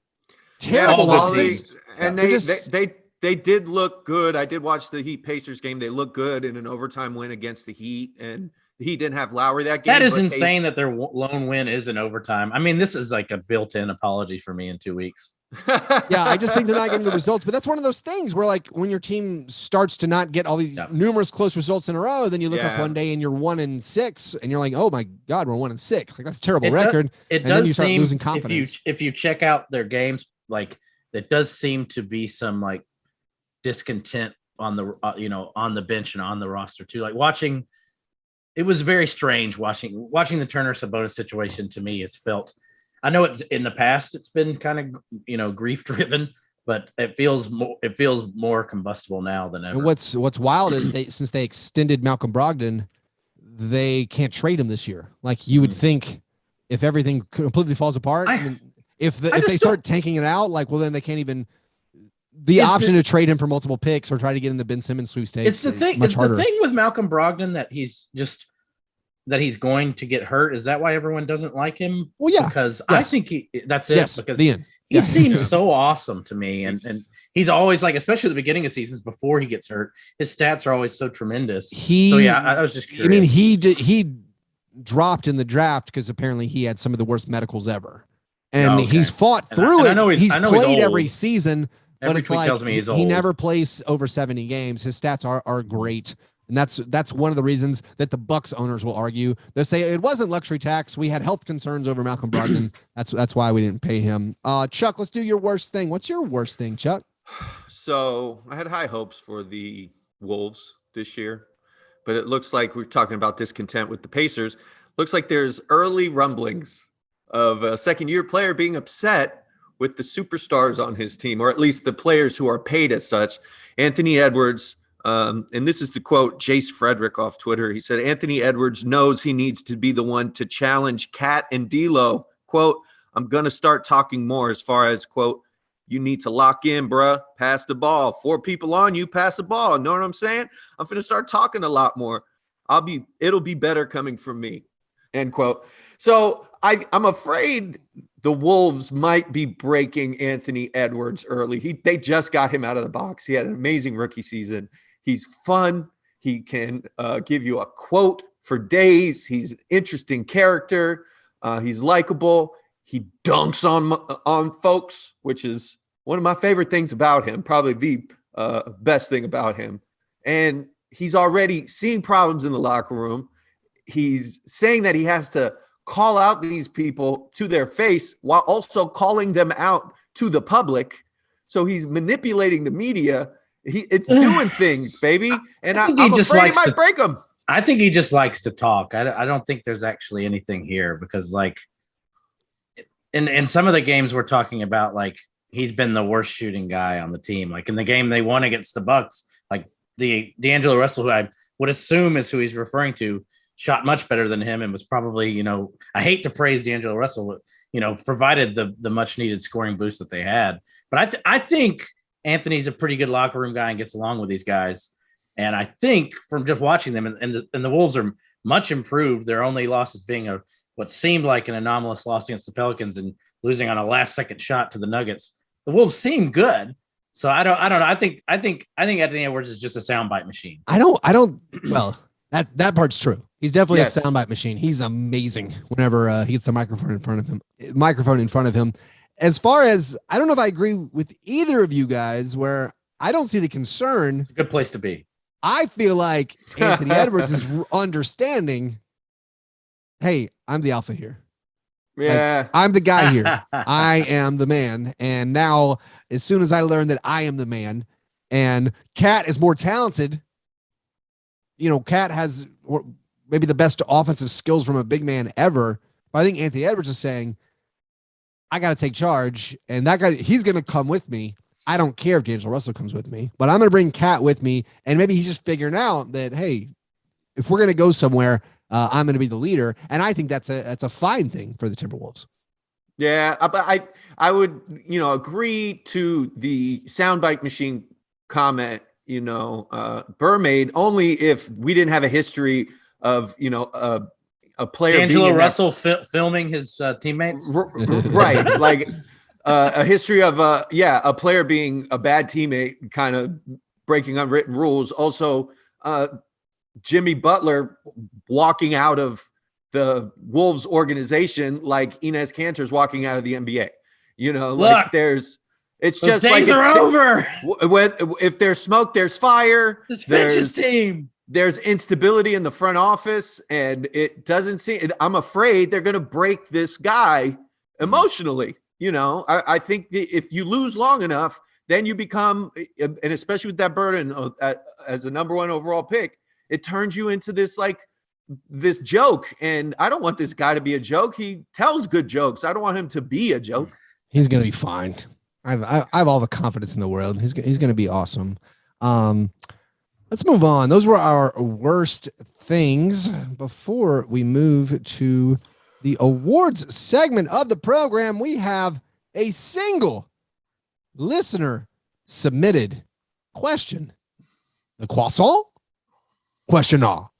terrible losses. And they did look good. I did watch the Heat Pacers game. They looked good in an overtime win against the Heat, and he didn't have Lowry that game. That is insane that their lone win is in overtime. I mean, this is like a built-in apology for me in 2 weeks. Yeah, I just think they're not getting the results. But that's one of those things where, like, when your team starts to not get all these numerous close results in a row, then you look up one day and you're 1-6, and you're like, oh my God, we're 1-6. Like, that's a terrible record. It does then you start seem losing confidence. If you check out their games, like, it does seem to be some like discontent on the on the bench and on the roster too. Like watching. It was very strange watching the Turner Sabonis situation. To me, it's felt. I know it's in the past. It's been kind of grief driven, but it feels more combustible now than ever. And what's wild is since they extended Malcolm Brogdon, they can't trade him this year. Like you would think, if everything completely falls apart, if they start tanking it out, like then they can't even. The option to trade him for multiple picks or try to get in the Ben Simmons sweepstakes. It's the thing. It's the thing with Malcolm Brogdon that he's going to get hurt. Is that why everyone doesn't like him? Well, yeah. Because I think that's it. Yes, because the end. He seems so awesome to me, and he's always like, especially at the beginning of seasons before he gets hurt, his stats are always so tremendous. I was just curious. I mean, he dropped in the draft because apparently he had some of the worst medicals ever, and he's fought through it. He's played every season. But it's like he never plays over 70 games. His stats are great. And that's one of the reasons that the Bucks owners will argue. They'll say it wasn't luxury tax. We had health concerns over Malcolm Brogdon. That's why we didn't pay him. Chuck, let's do your worst thing. What's your worst thing, Chuck? So I had high hopes for the Wolves this year, but it looks like we're talking about discontent with the Pacers. Looks like there's early rumblings of a second-year player being upset with the superstars on his team, or at least the players who are paid as such. Anthony Edwards, and this is to quote Jace Frederick off Twitter. He said, Anthony Edwards knows he needs to be the one to challenge Cat and D'Lo. Quote, I'm going to start talking more as far as, quote, you need to lock in, bruh. Pass the ball. 4 people on you, pass the ball. Know what I'm saying? I'm going to start talking a lot more. It'll be better coming from me. end quote. So I'm afraid the Wolves might be breaking Anthony Edwards early. They just got him out of the box. He had an amazing rookie season. He's fun. He can give you a quote for days. He's an interesting character. He's likable. He dunks on folks, which is one of my favorite things about him, probably the best thing about him. And he's already seeing problems in the locker room. He's saying that he has to call out these people to their face while also calling them out to the public. So he's manipulating the media. It's doing things, baby. And I'm afraid he might break them. I think he just likes to talk. I don't think there's actually anything here because, like, in some of the games we're talking about, like, he's been the worst shooting guy on the team. Like in the game they won against the Bucks, like the D'Angelo Russell, who I would assume is who he's referring to, shot much better than him and was probably, I hate to praise D'Angelo Russell, provided the much needed scoring boost that they had. But I think Anthony's a pretty good locker room guy and gets along with these guys. And I think from just watching them, and the Wolves are much improved. Their only losses being what seemed like an anomalous loss against the Pelicans and losing on a last-second shot to the Nuggets. The Wolves seem good. So I don't know. I think Anthony Edwards is just a soundbite machine. Well, that part's true. He's definitely a soundbite machine. He's amazing whenever he gets the microphone in front of him. As far as, I don't know if I agree with either of you guys, where I don't see the concern. It's a good place to be. I feel like Anthony Edwards is understanding, hey, I'm the alpha here. Yeah. Like, I'm the guy here. I am the man. And now, as soon as I learn that I am the man and Cat is more talented, Cat has maybe the best offensive skills from a big man ever. But I think Anthony Edwards is saying, I got to take charge. And that guy, he's going to come with me. I don't care if D'Angelo Russell comes with me, but I'm going to bring Cat with me. And maybe he's just figuring out that, hey, if we're going to go somewhere, I'm going to be the leader. And I think that's a fine thing for the Timberwolves. Yeah, I would, agree to the soundbite machine comment, Burr made, only if we didn't have a history of, a player D'Angelo Russell filming his teammates. Right. Like a history of, a player being a bad teammate, kind of breaking unwritten rules. Also, Jimmy Butler walking out of the Wolves organization like Enes Kanter's walking out of the NBA. It's just days like are over. If there's smoke, there's fire. This Finch's team. There's instability in the front office, and it doesn't seem. I'm afraid they're going to break this guy emotionally. I think if you lose long enough, then you become, and especially with that burden as a number 1 overall pick, it turns you into this joke. And I don't want this guy to be a joke. He tells good jokes. I don't want him to be a joke. He's going to be fine. I have all the confidence in the world. He's going to be awesome. Let's move on. Those were our worst things. Before we move to the awards segment of the program, we have a single listener submitted question. The croissant? Question all.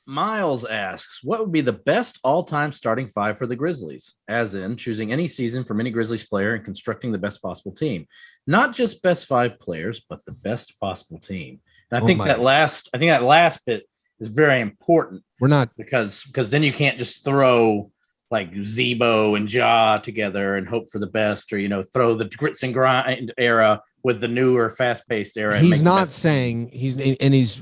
Miles asks, what would be the best all-time starting 5 for the Grizzlies? As in choosing any season from any Grizzlies player and constructing the best possible team. Not just best 5 players, but the best possible team. And I think that last bit is very important. We're not, because then you can't just throw like Zebo and Ja together and hope for the best, or throw the grits and grind era with the newer fast-paced era. He's not saying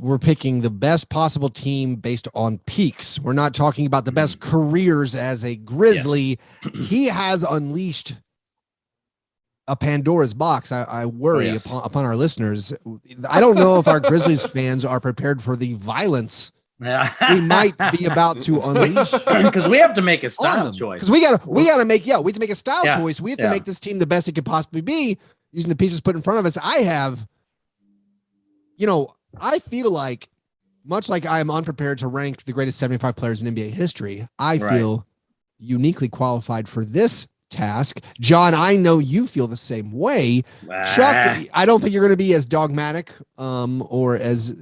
we're picking the best possible team based on peaks. We're not talking about the best careers as a Grizzly. Yes. He has unleashed a Pandora's box. I worry upon our listeners. I don't know if our Grizzlies fans are prepared for the violence we might be about to unleash, because we have to make a style choice. Because we gotta make a style choice. We have to make this team the best it could possibly be using the pieces put in front of us. I feel like, much like I am unprepared to rank the greatest 75 players in NBA history, I feel uniquely qualified for this task. John, I know you feel the same way. Chuck, I don't think you're going to be as dogmatic or as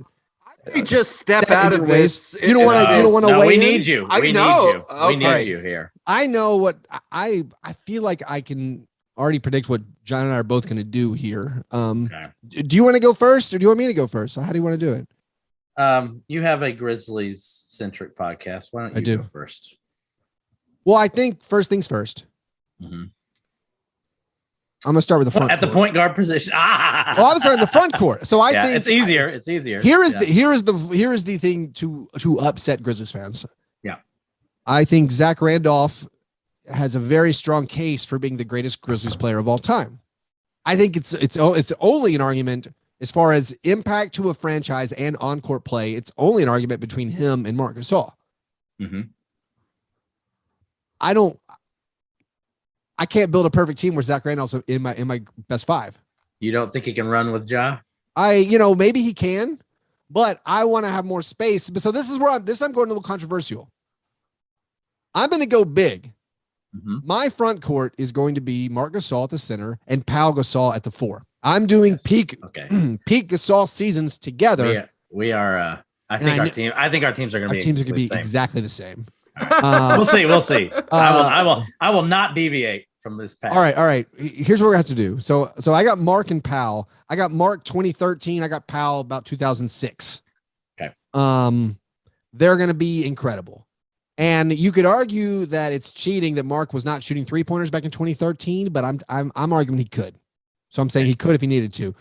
just step out of this. You don't want to. You don't want to weigh we in? need you. I We know. need you. We Okay. need you here. I know what I feel like I can already predict what John and I are both going to do here. Okay. Do you want to go first, or do you want me to go first? How do you want to do it? You have a Grizzlies centric podcast. Why don't you go first? Well, I think first things first. Mm-hmm. I'm gonna start with the front at court. the point guard position. Oh, I'm starting the front court. So I think it's easier. It's easier. Here is the thing to upset Grizzlies fans. Yeah, I think Zach Randolph has a very strong case for being the greatest Grizzlies player of all time. I think it's only an argument as far as impact to a franchise and on-court play. It's only an argument between him and Marc Gasol. Mm-hmm. I can't build a perfect team where Zach Randolph's in my best five. You don't think he can run with Ja? Maybe he can, but I want to have more space. So this is where I'm going a little controversial. I'm going to go big. Mm-hmm. My front court is going to be Marc Gasol at the center and Pau Gasol at the 4. I'm doing peak Gasol seasons together. We are. I think our teams are going to be exactly the same. We'll see. I will not deviate from this path. All right. Here's what we're going to have to do. So I got Mark and Pau. I got Mark 2013. I got Pau about 2006. Okay. They're going to be incredible. And you could argue that it's cheating that Mark was not shooting 3-pointers back in 2013, but I'm arguing he could. So I'm saying he could if he needed to.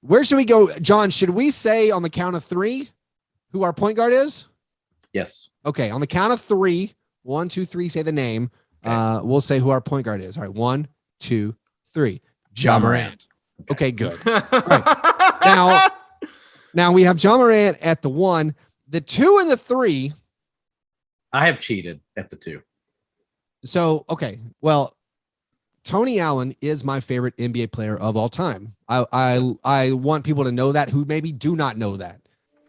Where should we go? John, should we say on the count of 3 who our point guard is? Yes. Okay. On the count of 3, 1, 2, 3, say the name. Okay. We'll say who our point guard is. All right. 1, 2, 3. Ja Morant. Okay, good. All right. Now we have Ja Morant at the 1, the 2 and the 3. I have cheated at the 2. So, okay. Well, Tony Allen is my favorite NBA player of all time. I want people to know that who maybe do not know that.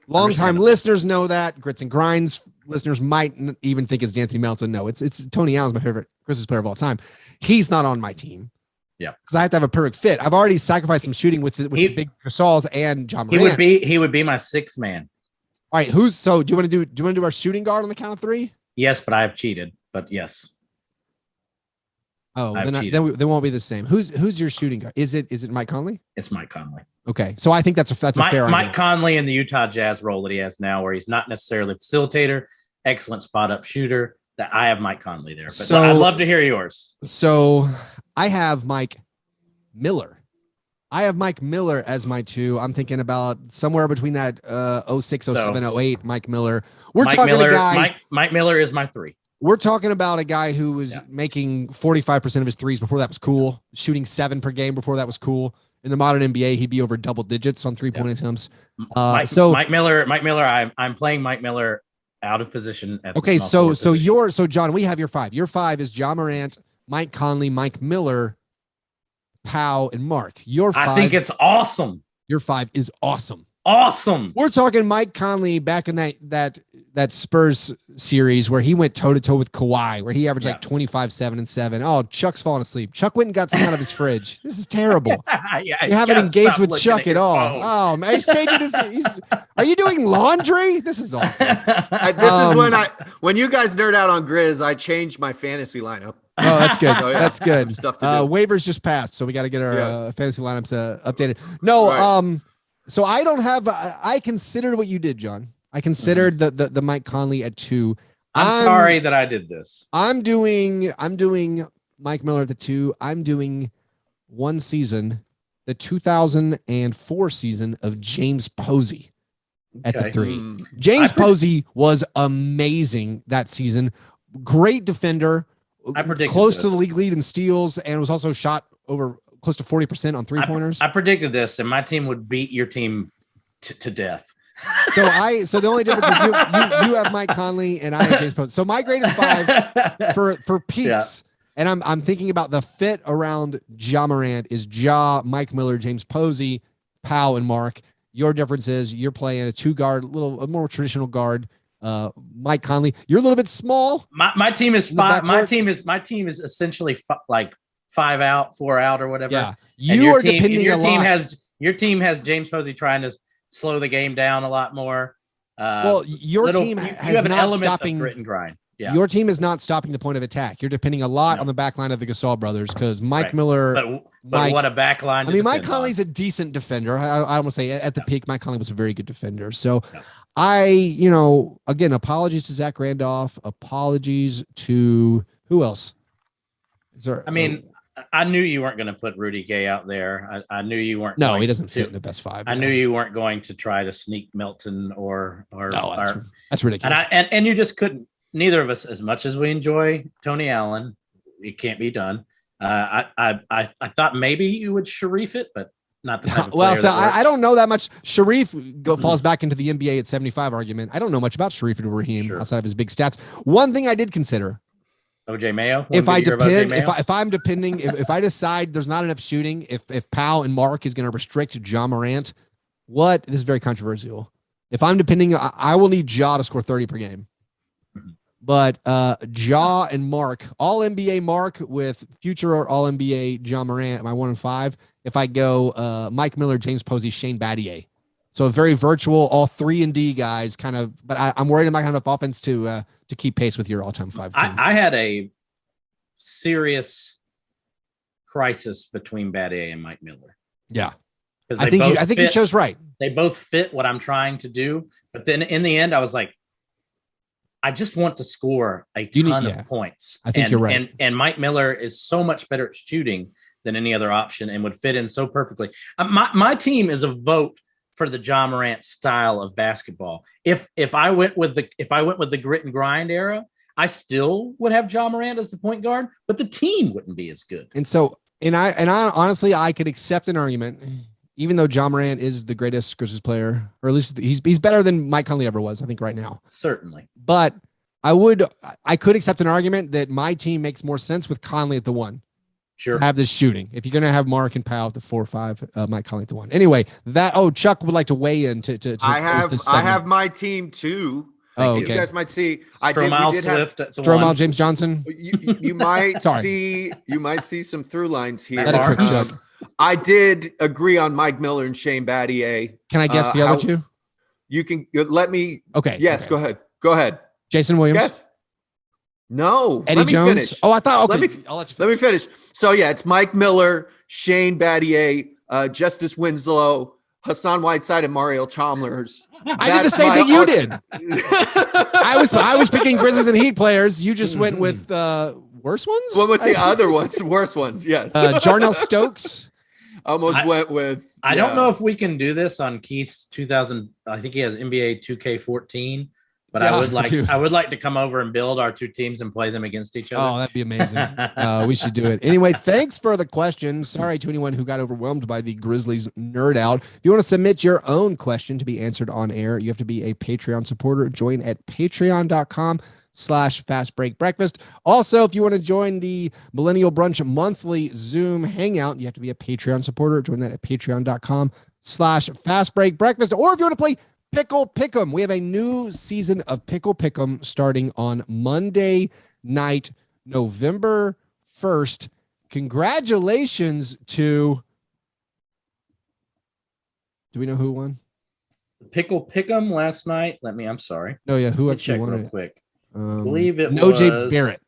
Longtime listeners know that. Grits and Grinds listeners might even think it's D'Anthony Melton. No, it's Tony Allen's my favorite Grizzlies player of all time. He's not on my team. Yeah, because I have to have a perfect fit. I've already sacrificed some shooting with the big Gasols and John Morant. He would be my 6th man. All right, do you want to do our shooting guard on the count of 3? Yes, but I have cheated. But yes. Oh, then won't be the same. Who's your shooting guard? Is it Mike Conley? It's Mike Conley. Okay, so I think that's a fair argument. Mike Conley in the Utah Jazz role that he has now, where he's not necessarily a facilitator, excellent spot up shooter. That I have Mike Conley there, but I'd love to hear yours. So I have Mike Miller. I have Mike Miller as my 2. I'm thinking about somewhere between that 06, 07, 08. Mike Miller. Mike Miller is my 3. We're talking about a guy who was making 45% of his threes before that was cool, shooting 7 per game before that was cool. In the modern NBA, he'd be over double digits on 3-point attempts. Mike Miller, I'm playing Mike Miller out of position. So John, we have your 5. Your 5 is Ja Morant, Mike Conley, Mike Miller, Pau, and Mark. Your 5. I think it's awesome. Your 5 is awesome. Awesome. We're talking Mike Conley back in that Spurs series where he went toe-to-toe with Kawhi, where he averaged like 25, 7, and 7. Oh, Chuck's falling asleep. Chuck went and got some out of his fridge. This is terrible. You haven't engaged with Chuck at all. Phone. Oh, man, he's changing his. Are you doing laundry? This is awful. This is when you guys nerd out on Grizz, I changed my fantasy lineup. Oh, that's good. That's good. Stuff to do. Waivers just passed, so we got to get our fantasy lineups updated. No, so I don't have. I considered what you did, John. I considered the Mike Conley at 2. I'm sorry that I did this. I'm doing Mike Miller at the 2. I'm doing one season, the 2004 season of James Posey at the 3. James Posey was amazing that season. Great defender. I predicted close to the league lead in steals, and was also shot over close to 40% on 3-pointers. I predicted this, and my team would beat your team to death. So the only difference is you have Mike Conley and I have James Posey. So my greatest 5 for peaks, and I'm thinking about the fit around Ja Morant is Mike Miller, James Posey, Pau, and Mark. Your difference is you're playing a 2-guard, a more traditional guard. Mike Conley, you're a little bit small. My team is 5. My team is essentially like 5 out, 4 out, or whatever. Yeah, your team has James Posey trying to slow the game down a lot more. Well, your team has not stopping grit and grind. Yeah. Your team is not stopping the point of attack. You're depending a lot on the back line of the Gasol brothers because Mike Miller. But what a back line. I mean, Mike Conley's a decent defender. I almost say at the peak, Mike Conley was a very good defender. So again, apologies to Zach Randolph. Apologies to who else? Is there? I knew you weren't going to put Rudy Gay out there. I knew you weren't. No, he doesn't fit in the best five. I knew you weren't going to try to sneak Milton or that's ridiculous. And you just couldn't. Neither of us, as much as we enjoy Tony Allen, it can't be done. I thought maybe you would Sharif it, but not the type of player I don't know that much. Sharif falls back into the NBA at 75 argument. I don't know much about Sharif Raheem outside of his big stats. One thing I did consider. OJ Mayo. If I'm depending, if I decide there's not enough shooting, if Powell and Mark is going to restrict Ja Morant, this is very controversial. If I'm depending, I will need Ja to score 30 per game. But Ja and Mark, all NBA Mark with future or all NBA Ja Morant, am I 1 and 5? If I go Mike Miller, James Posey, Shane Battier. So a very virtual, all 3-and-D guys kind of, but I'm worried I might have enough offense to keep pace with your all-time 5 team. I had a serious crisis between Battier and Mike Miller. Yeah. I think you chose right. They both fit what I'm trying to do. But then in the end, I was like, I just want to score a ton of points. I think you're right. And Mike Miller is so much better at shooting than any other option and would fit in so perfectly. My team is a vote for the Ja Morant style of basketball. If I went with the grit and grind era, I still would have Ja Morant as the point guard, but the team wouldn't be as good. And so, I honestly, I could accept an argument, even though Ja Morant is the greatest Grizzlies player, or at least he's better than Mike Conley ever was, I think, right now. Certainly. But I could accept an argument that my team makes more sense with Conley at the 1. Sure. Have this shooting. If you're going to have Mark and Powell at the 4 or 5, Mike Conley at the 1. Anyway, Chuck would like to weigh in to I have my team too. Okay. You guys might see. Swift at the Stromile, 1. James Johnson. You might see some through lines here. Chuck. I did agree on Mike Miller and Shane Battier. Can I guess the other two? You can let me. Okay. Yes. Okay. Go ahead. Jason Williams. Yes. No. Eddie Jones. Finish. Oh, I thought. Okay. Let me finish. So yeah, it's Mike Miller, Shane Battier, Justice Winslow, Hassan Whiteside, and Mario Chalmers. I did the same thing you did. I was picking Grizzlies and Heat players. You just went with worse ones. Went with the other ones, worse ones. Yes. Jarnell Stokes. Almost went with. I don't know if we can do this on Keith's 2000. I think he has NBA 2K14. But I would like to come over and build our two teams and play them against each other. Oh, that'd be amazing. We should do it. Anyway, thanks for the question. Sorry to anyone who got overwhelmed by the Grizzlies nerd out. If you want to submit your own question to be answered on air, you have to be a Patreon supporter. Join at patreon.com/Fastbreak Breakfast. Also, if you want to join the Millennial Brunch monthly Zoom hangout, you have to be a Patreon supporter. Join that at patreon.com/Fastbreak Breakfast. Or if you want to play Pickle Pick'em. We have a new season of Pickle Pick'em starting on Monday night, November 1st. Congratulations to... Do we know who won? Pickle Pick'em last night. I'm sorry. No, yeah. Who actually won real quick? I believe it was... No Barrett.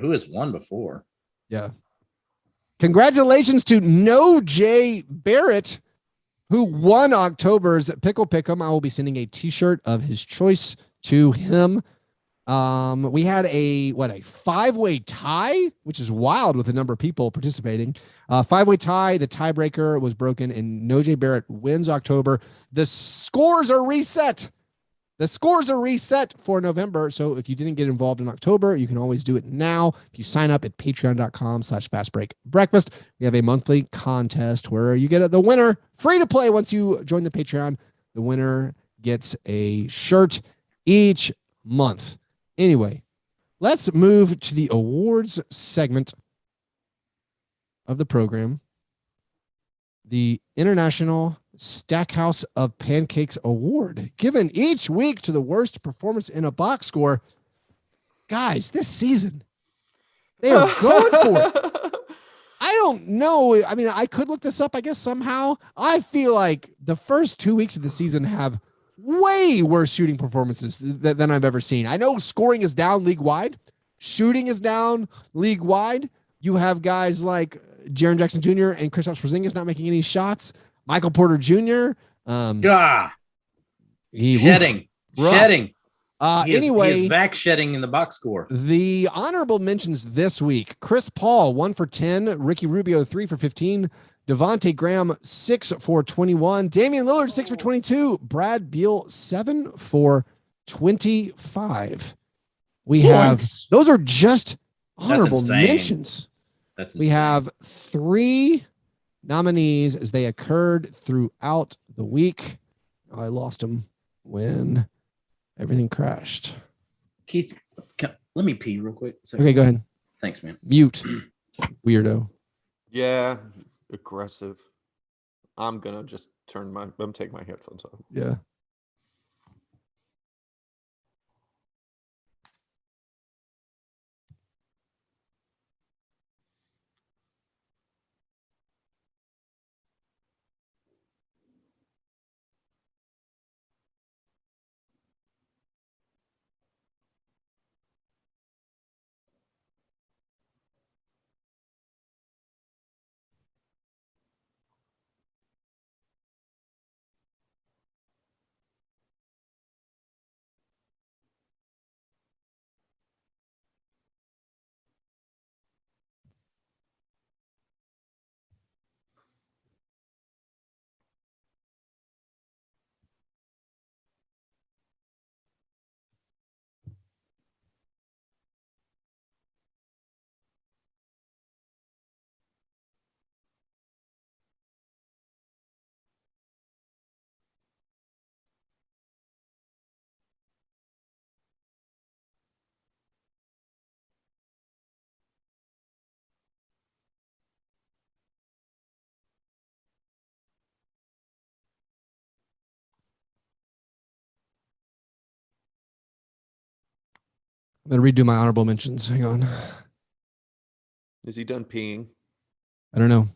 Who has won before? Yeah. Congratulations to No J Barrett, who won October's Pickle Pick'em. I will be sending a t-shirt of his choice to him. We had a 5-way tie, which is wild with the number of people participating. 5-way tie. The tiebreaker was broken and No J Barrett wins October. The scores are reset. For November. So if you didn't get involved in October, you can always do it now. If you sign up at patreon.com/Fastbreak Breakfast, we have a monthly contest where you get the winner free to play. Once you join the Patreon, the winner gets a shirt each month. Anyway, let's move to the awards segment of the program. The International Stackhouse of Pancakes Award, given each week to the worst performance in a box score. Guys, this season, they are going for it. I don't know. I mean, I could look this up, I guess, somehow. I feel like the first 2 weeks of the season have way worse shooting performances than I've ever seen. I know scoring is down league wide. Shooting is down league wide. You have guys like Jaren Jackson Jr. and Kristaps Porzingis not making any shots. Michael Porter Jr. Shedding. Anyway, he is back shedding in the box score. The honorable mentions this week: Chris Paul 1 for 10, Ricky Rubio 3 for 15, Devontae Graham 6 for 21, Damian Lillard 6 for 22, Brad Beal 7 for 25. We have those are just honorable mentions. We have 3 nominees as they occurred throughout the week. Oh, I lost them when everything crashed. Keith, let me pee real quick. Okay, go ahead. Thanks, man. Mute, weirdo. Yeah, aggressive. I'm gonna just take my headphones off. Yeah. I'm going to redo my honorable mentions. Hang on. Is he done peeing? I don't know.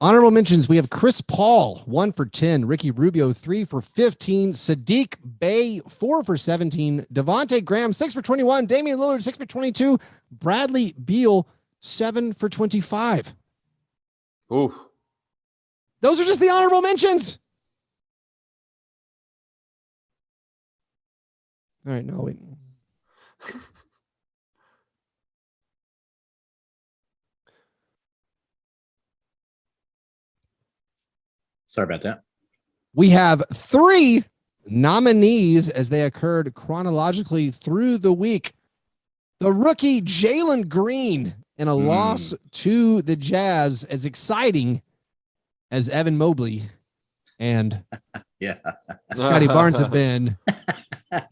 Honorable mentions. We have Chris Paul, 1 for 10. Ricky Rubio, 3 for 15. Sadiq Bey, 4 for 17. Devontae Graham, 6 for 21. Damian Lillard, 6 for 22. Bradley Beal, 7 for 25. Ooh. Those are just the honorable mentions. All right, no, wait. Sorry about that. We have 3 nominees as they occurred chronologically through the week. The rookie Jalen Green in a loss to the Jazz, as exciting as Evan Mobley and Scotty Barnes have been.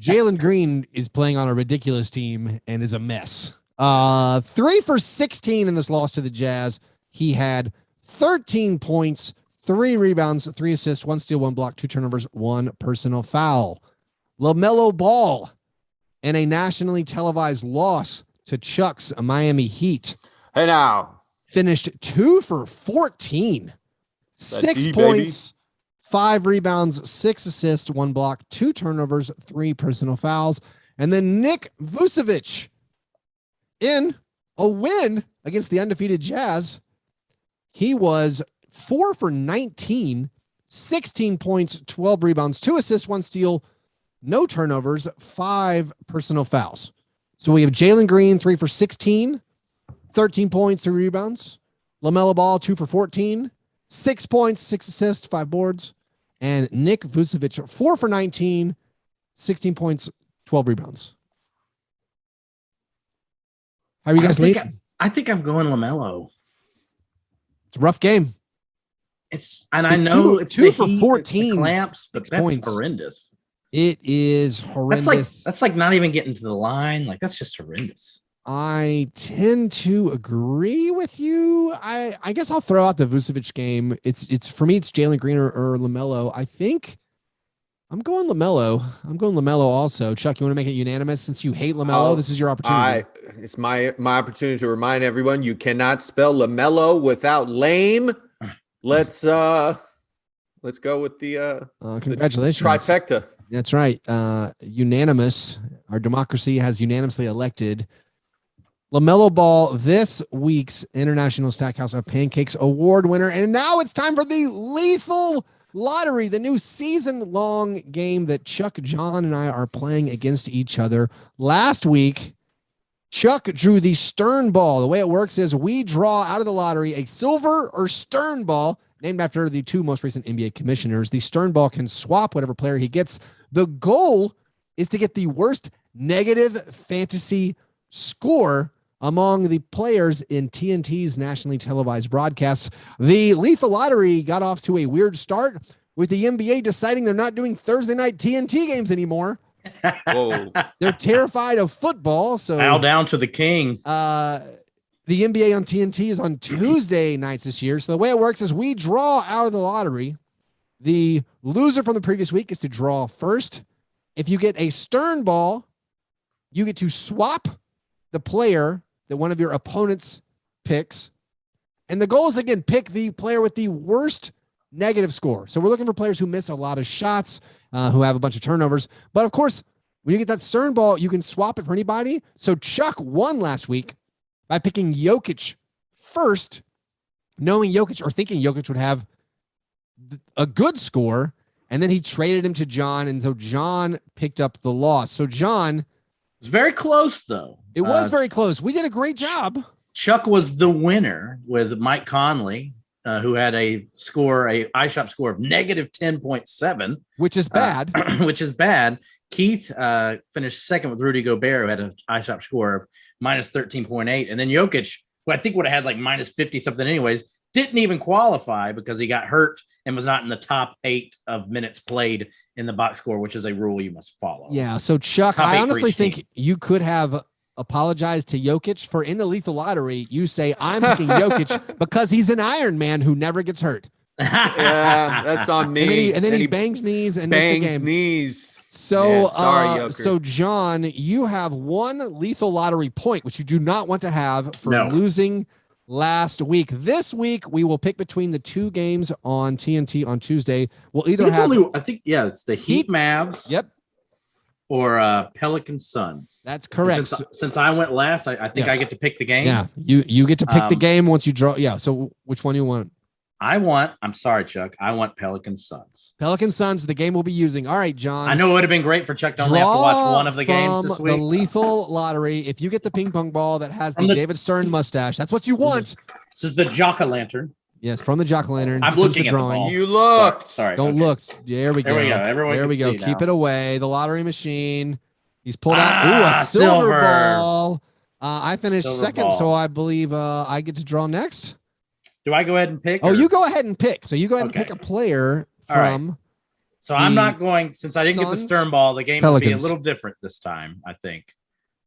Jalen Green is playing on a ridiculous team and is a mess. 3 for 16 in this loss to the Jazz. He had 13 points, 3 rebounds, 3 assists, 1 steal, 1 block, 2 turnovers, 1 personal foul. LaMelo Ball in a nationally televised loss to Chuck's Miami Heat. Hey now. Finished 2 for 14. 6 points, 5 rebounds, 6 assists, 1 block, 2 turnovers, 3 personal fouls. And then Nick Vucevic in a win against the undefeated Jazz. He was 4 for 19, 16 points, 12 rebounds, 2 assists, 1 steal, no turnovers, 5 personal fouls. So we have Jalen Green, 3 for 16, 13 points, 3 rebounds. LaMelo Ball, 2 for 14, 6 points, 6 assists, 5 boards. And Nick Vucevic, 4 for 19, 16 points, 12 rebounds. How are you guys leading? I think I'm going LaMelo. It's a rough game. I know it's 2 for 14 it's the clamps, but that's points. horrendous. It is horrendous. That's like not even getting to the line. Like, that's just horrendous. I tend to agree with you. I guess I'll throw out the Vucevic game. It's for me, it's Jalen Green or LaMelo. I think I'm going LaMelo. I'm going LaMelo also. Chuck, you want to make it unanimous since you hate LaMelo? This is your opportunity. It's my opportunity to remind everyone you cannot spell LaMelo without lame. Let's go with the congratulations. The trifecta. That's right. Unanimous. Our democracy has unanimously elected LaMelo Ball, this week's International Stackhouse of Pancakes Award winner. And now it's time for the Lethal Lottery, the new season-long game that Chuck, John, and I are playing against each other. Last week, Chuck drew the Stern Ball. The way it works is we draw out of the lottery a silver or Stern Ball, named after the two most recent NBA commissioners. The Stern Ball can swap whatever player he gets. The goal is to get the worst negative fantasy score among the players in TNT's nationally televised broadcasts. The Lethal Lottery got off to a weird start with the NBA deciding they're not doing Thursday night TNT games anymore. Whoa. They're terrified of football. So bow down to the king. The NBA on TNT is on Tuesday nights this year. So the way it works is we draw out of the lottery. The loser from the previous week gets to draw first. If you get a Stern Ball, you get to swap the player that one of your opponents picks. And the goal is, again, pick the player with the worst negative score. So we're looking for players who miss a lot of shots, who have a bunch of turnovers. But, of course, when you get that Stern Ball, you can swap it for anybody. So Chuck won last week by picking Jokic first, knowing Jokic or thinking Jokic would have a good score. And then he traded him to John. And so John picked up the loss. So John... It's very close, though. It was very close. We did a great job. Chuck was the winner with Mike Conley, who had a iShop score of negative 10.7. Which is bad. Which is bad. Keith finished second with Rudy Gobert, who had an iShop score of minus 13.8. And then Jokic, who I think would have had like minus 50 something anyways, didn't even qualify because he got hurt and was not in the top 8 of minutes played in the box score, which is a rule you must follow. Yeah. So Chuck, I honestly think you could have apologized to Jokic for in the Lethal Lottery. You say, I'm picking Jokic because he's an Iron Man who never gets hurt. Yeah, that's on me. And then he bangs knees and missed the game. Knees. So, sorry, so John, you have one Lethal Lottery point, which you do not want to have for losing last week. This week, we will pick between the two games on TNT on Tuesday. We'll either it's the Heat Mavs. Yep. Or Pelican Suns. That's correct. Since I went last, I think I get to pick the game. Yeah, you get to pick the game once you draw. Yeah. So which one do you want? I'm sorry, Chuck. I want Pelican Suns. Pelican Suns, the game we'll be using. All right, John. I know it would have been great for Chuck to only have to watch one of the games this week. The Lethal Lottery. If you get the ping pong ball that has the David Stern mustache, that's what you want. This is the Jock-o'-lantern. Yes, from the Jock-o'-lantern. I'm looking at the ball. You looked. Sorry. Don't look. There we go. There we go. Everyone there we go. Keep it away. The lottery machine. He's pulled out. Ooh, a silver ball. I finished second, so I believe I get to draw next. Do I go ahead and pick? Oh, you go ahead and pick. So you go ahead and pick a player from. Right. So I'm not going, since I didn't get the Stern Ball, the game will be a little different this time, I think.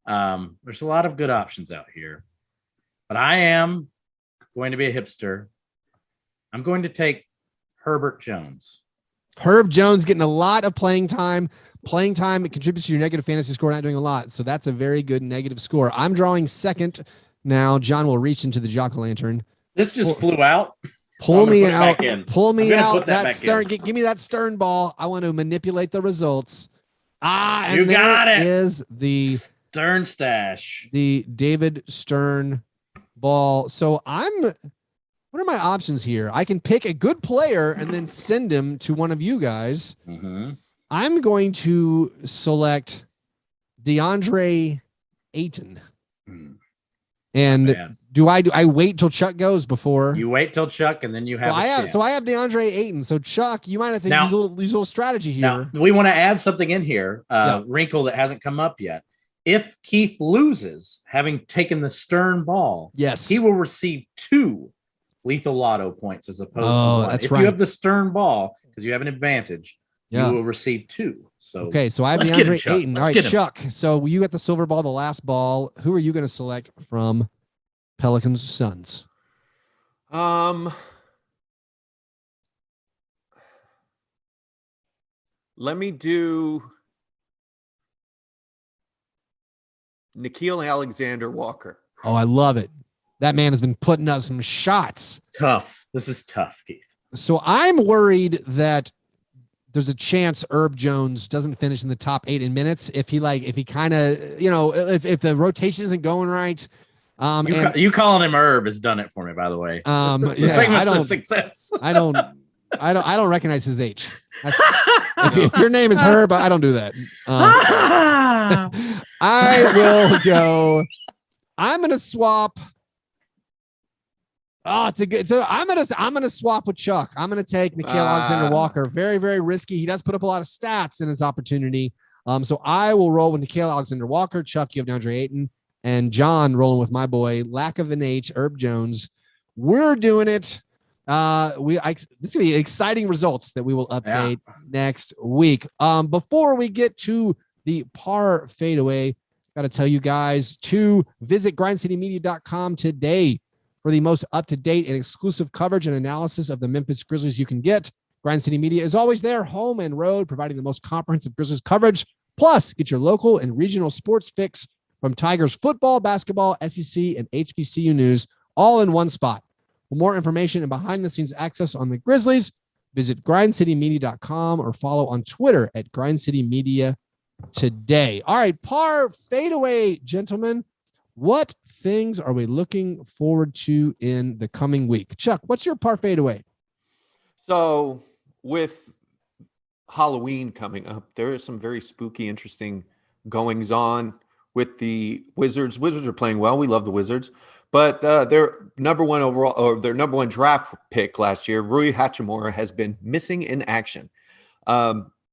There's a lot of good options out here. But I am going to be a hipster. I'm going to take Herbert Jones. Herb Jones getting a lot of playing time. Playing time, it contributes to your negative fantasy score, not doing a lot. So that's a very good negative score. I'm drawing second now. John will reach into the Jock-o'-lantern. This just flew out. Pull me out. Pull me out. That Stern. Give me that Stern Ball. I want to manipulate the results. And you got it. Is the Stern stash. The David Stern Ball. So what are my options here? I can pick a good player and then send him to one of you guys. Mm-hmm. I'm going to select DeAndre Ayton. And do I wait till Chuck goes before? You wait till Chuck, and then you have. So I have DeAndre Ayton. So Chuck, you might have to use a little strategy here. Now, we want to add something in here. Wrinkle that hasn't come up yet. If Keith loses, having taken the Stern Ball, yes, he will receive 2 Lethal Lotto points as opposed to 1. If you have the Stern Ball, because you have an advantage, you will receive 2. So so I have DeAndre Ayton. All right, Chuck. So you got the silver ball, the last ball. Who are you going to select from Pelicans Suns? Let me do Nikhil Alexander Walker. Oh, I love it. That man has been putting up some shots. Tough. This is tough, Keith. So I'm worried that there's a chance Herb Jones doesn't finish in the top 8 in minutes if he kind of, if the rotation isn't going right. You calling him Herb has done it for me, by the way. The segment's a success. I don't recognize his age. If your name is Herb, I don't do that. I will go. I'm gonna swap. Oh, it's a good. So I'm gonna swap with Chuck. I'm gonna take Nikhil Alexander Walker. Very, very risky. He does put up a lot of stats in his opportunity. So I will roll with Nikhil Alexander Walker. Chuck, you have DeAndre Ayton, and John rolling with my boy, lack of an H, Herb Jones. We're doing it. This is gonna be exciting results that we will update next week. Before we get to the par fadeaway, got to tell you guys to visit grindcitymedia.com today for the most up-to-date and exclusive coverage and analysis of the Memphis Grizzlies you can get. Grind City Media is always there, home and road, providing the most comprehensive Grizzlies coverage. Plus, get your local and regional sports fix from Tigers football, basketball, SEC, and HBCU news, all in one spot. For more information and behind-the-scenes access on the Grizzlies, visit grindcitymedia.com or follow on Twitter at grindcitymedia today. All right, par fadeaway, gentlemen. What things are we looking forward to in the coming week? Chuck, what's your par fadeaway? So with Halloween coming up, there is some very spooky, interesting goings on with the Wizards. Wizards are playing well. We love the Wizards. But their number one overall, or their number one draft pick last year, Rui Hachimura, has been missing in action.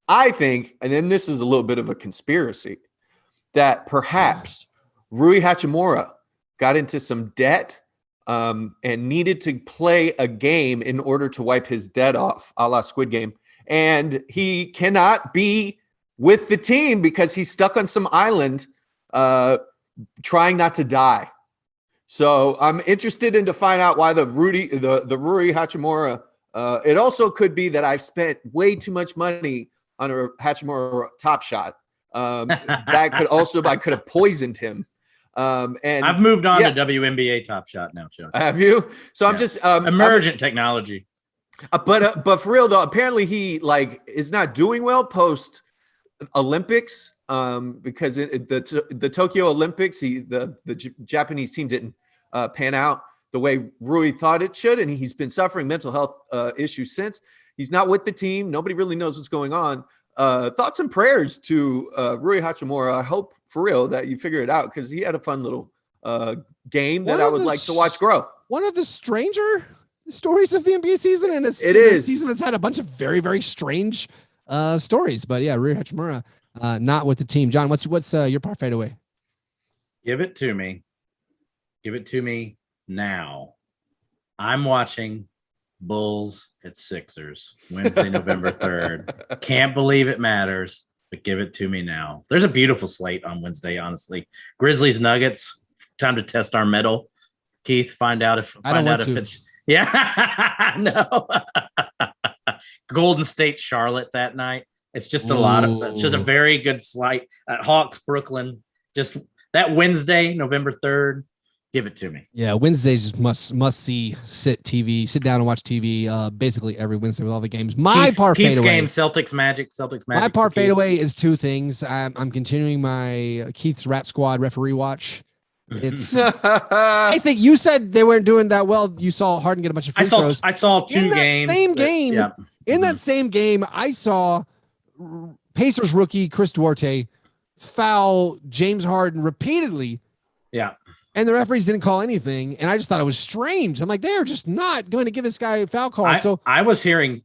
I think, and then this is a little bit of a conspiracy, that perhaps Rui Hachimura got into some debt and needed to play a game in order to wipe his debt off, a la Squid Game. And he cannot be with the team because he's stuck on some island trying not to die. So I'm interested in to find out why the Rui Hachimura. It also could be that I've spent way too much money on a Hachimura Top Shot. That could also, I could have poisoned him. And I've moved on to WNBA Top Shot now, Chuck. Have you? So I'm just emergent technology. But for real though, apparently he is not doing well post Olympics. Because the Tokyo Olympics, the Japanese team didn't pan out the way Rui thought it should, and he's been suffering mental health issues since. He's not with the team. Nobody really knows what's going on. Thoughts and prayers to Rui Hachimura. I hope for real that you figure it out because he had a fun little game that I would like to watch grow. One of the stranger stories of the NBA season, and it is a season that's had a bunch of very, very strange stories. But yeah, Rui Hachimura. Not with the team. John, what's your par fadeaway? Give it to me. Give it to me now. I'm watching Bulls at Sixers Wednesday, November 3rd. Can't believe it matters, but give it to me now. There's a beautiful slate on Wednesday, honestly. Grizzlies Nuggets. Time to test our mettle. Keith, find out if it's no. Golden State Charlotte that night. It's just a lot of, it's just a very good slate at Hawks, Brooklyn. Just that Wednesday, November 3rd. Give it to me. Yeah, Wednesdays just must see. Sit down and watch TV. Basically every Wednesday with all the games. Keith's fadeaway game, Celtics Magic. My par fadeaway is two things. I'm continuing my Keith's Rat Squad referee watch. It's. I think you said they weren't doing that well. You saw Harden get a bunch of free throws. I saw two games. In that same game, I saw Pacers rookie Chris Duarte foul James Harden repeatedly. Yeah. And the referees didn't call anything. And I just thought it was strange. I'm like, they're just not going to give this guy a foul call. So I was hearing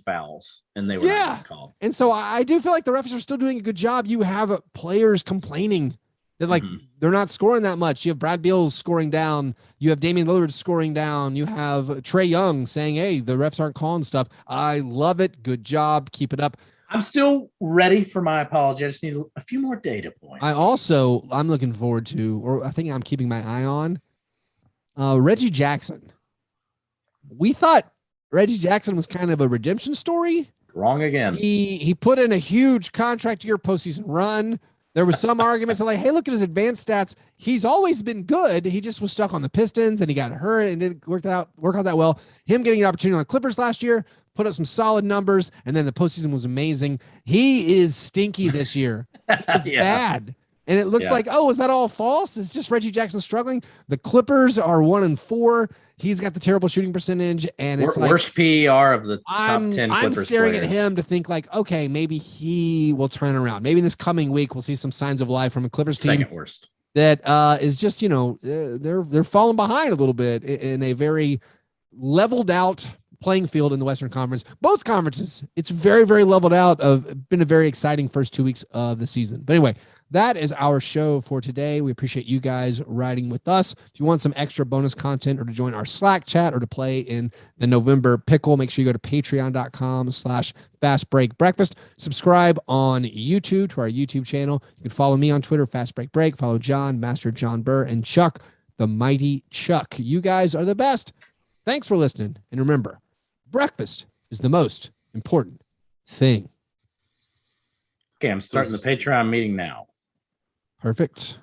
fouls and they were not called. And so I do feel like the refs are still doing a good job. You have players complaining that they're not scoring that much. You have Brad Beal scoring down. You have Damian Lillard scoring down. You have Trae Young saying, hey, the refs aren't calling stuff. I love it. Good job. Keep it up. I'm still ready for my apology. I just need a few more data points. I'm looking forward to, or I think I'm keeping my eye on, Reggie Jackson. We thought Reggie Jackson was kind of a redemption story. Wrong again. He put in a huge contract year postseason run. There was some arguments like, hey, look at his advanced stats. He's always been good. He just was stuck on the Pistons and he got hurt and didn't work out that well. Him getting an opportunity on the Clippers last year, put up some solid numbers, and then the postseason was amazing. He is stinky this year. It's bad. And it looks like, oh, is that all false? It's just Reggie Jackson struggling. The Clippers are 1-4. He's got the terrible shooting percentage, and it's worst PER of the top 10 Clippers I'm staring players. at him to think like, okay, maybe he will turn around. Maybe this coming week we'll see some signs of life from a Clippers team. Second worst. That is just, they're falling behind a little bit in a very leveled out playing field in the Western Conference. Both conferences, it's very, very leveled out. Been a very exciting first 2 weeks of the season. But anyway, that is our show for today. We appreciate you guys riding with us. If you want some extra bonus content or to join our Slack chat or to play in the November pickle, make sure you go to patreon.com/Fastbreak Breakfast. Subscribe on YouTube to our YouTube channel. You can follow me on Twitter, Fastbreak Break. Follow John, Master John Burr, and Chuck, the Mighty Chuck. You guys are the best. Thanks for listening. And remember, breakfast is the most important thing. Okay, I'm starting the Patreon meeting now. Perfect.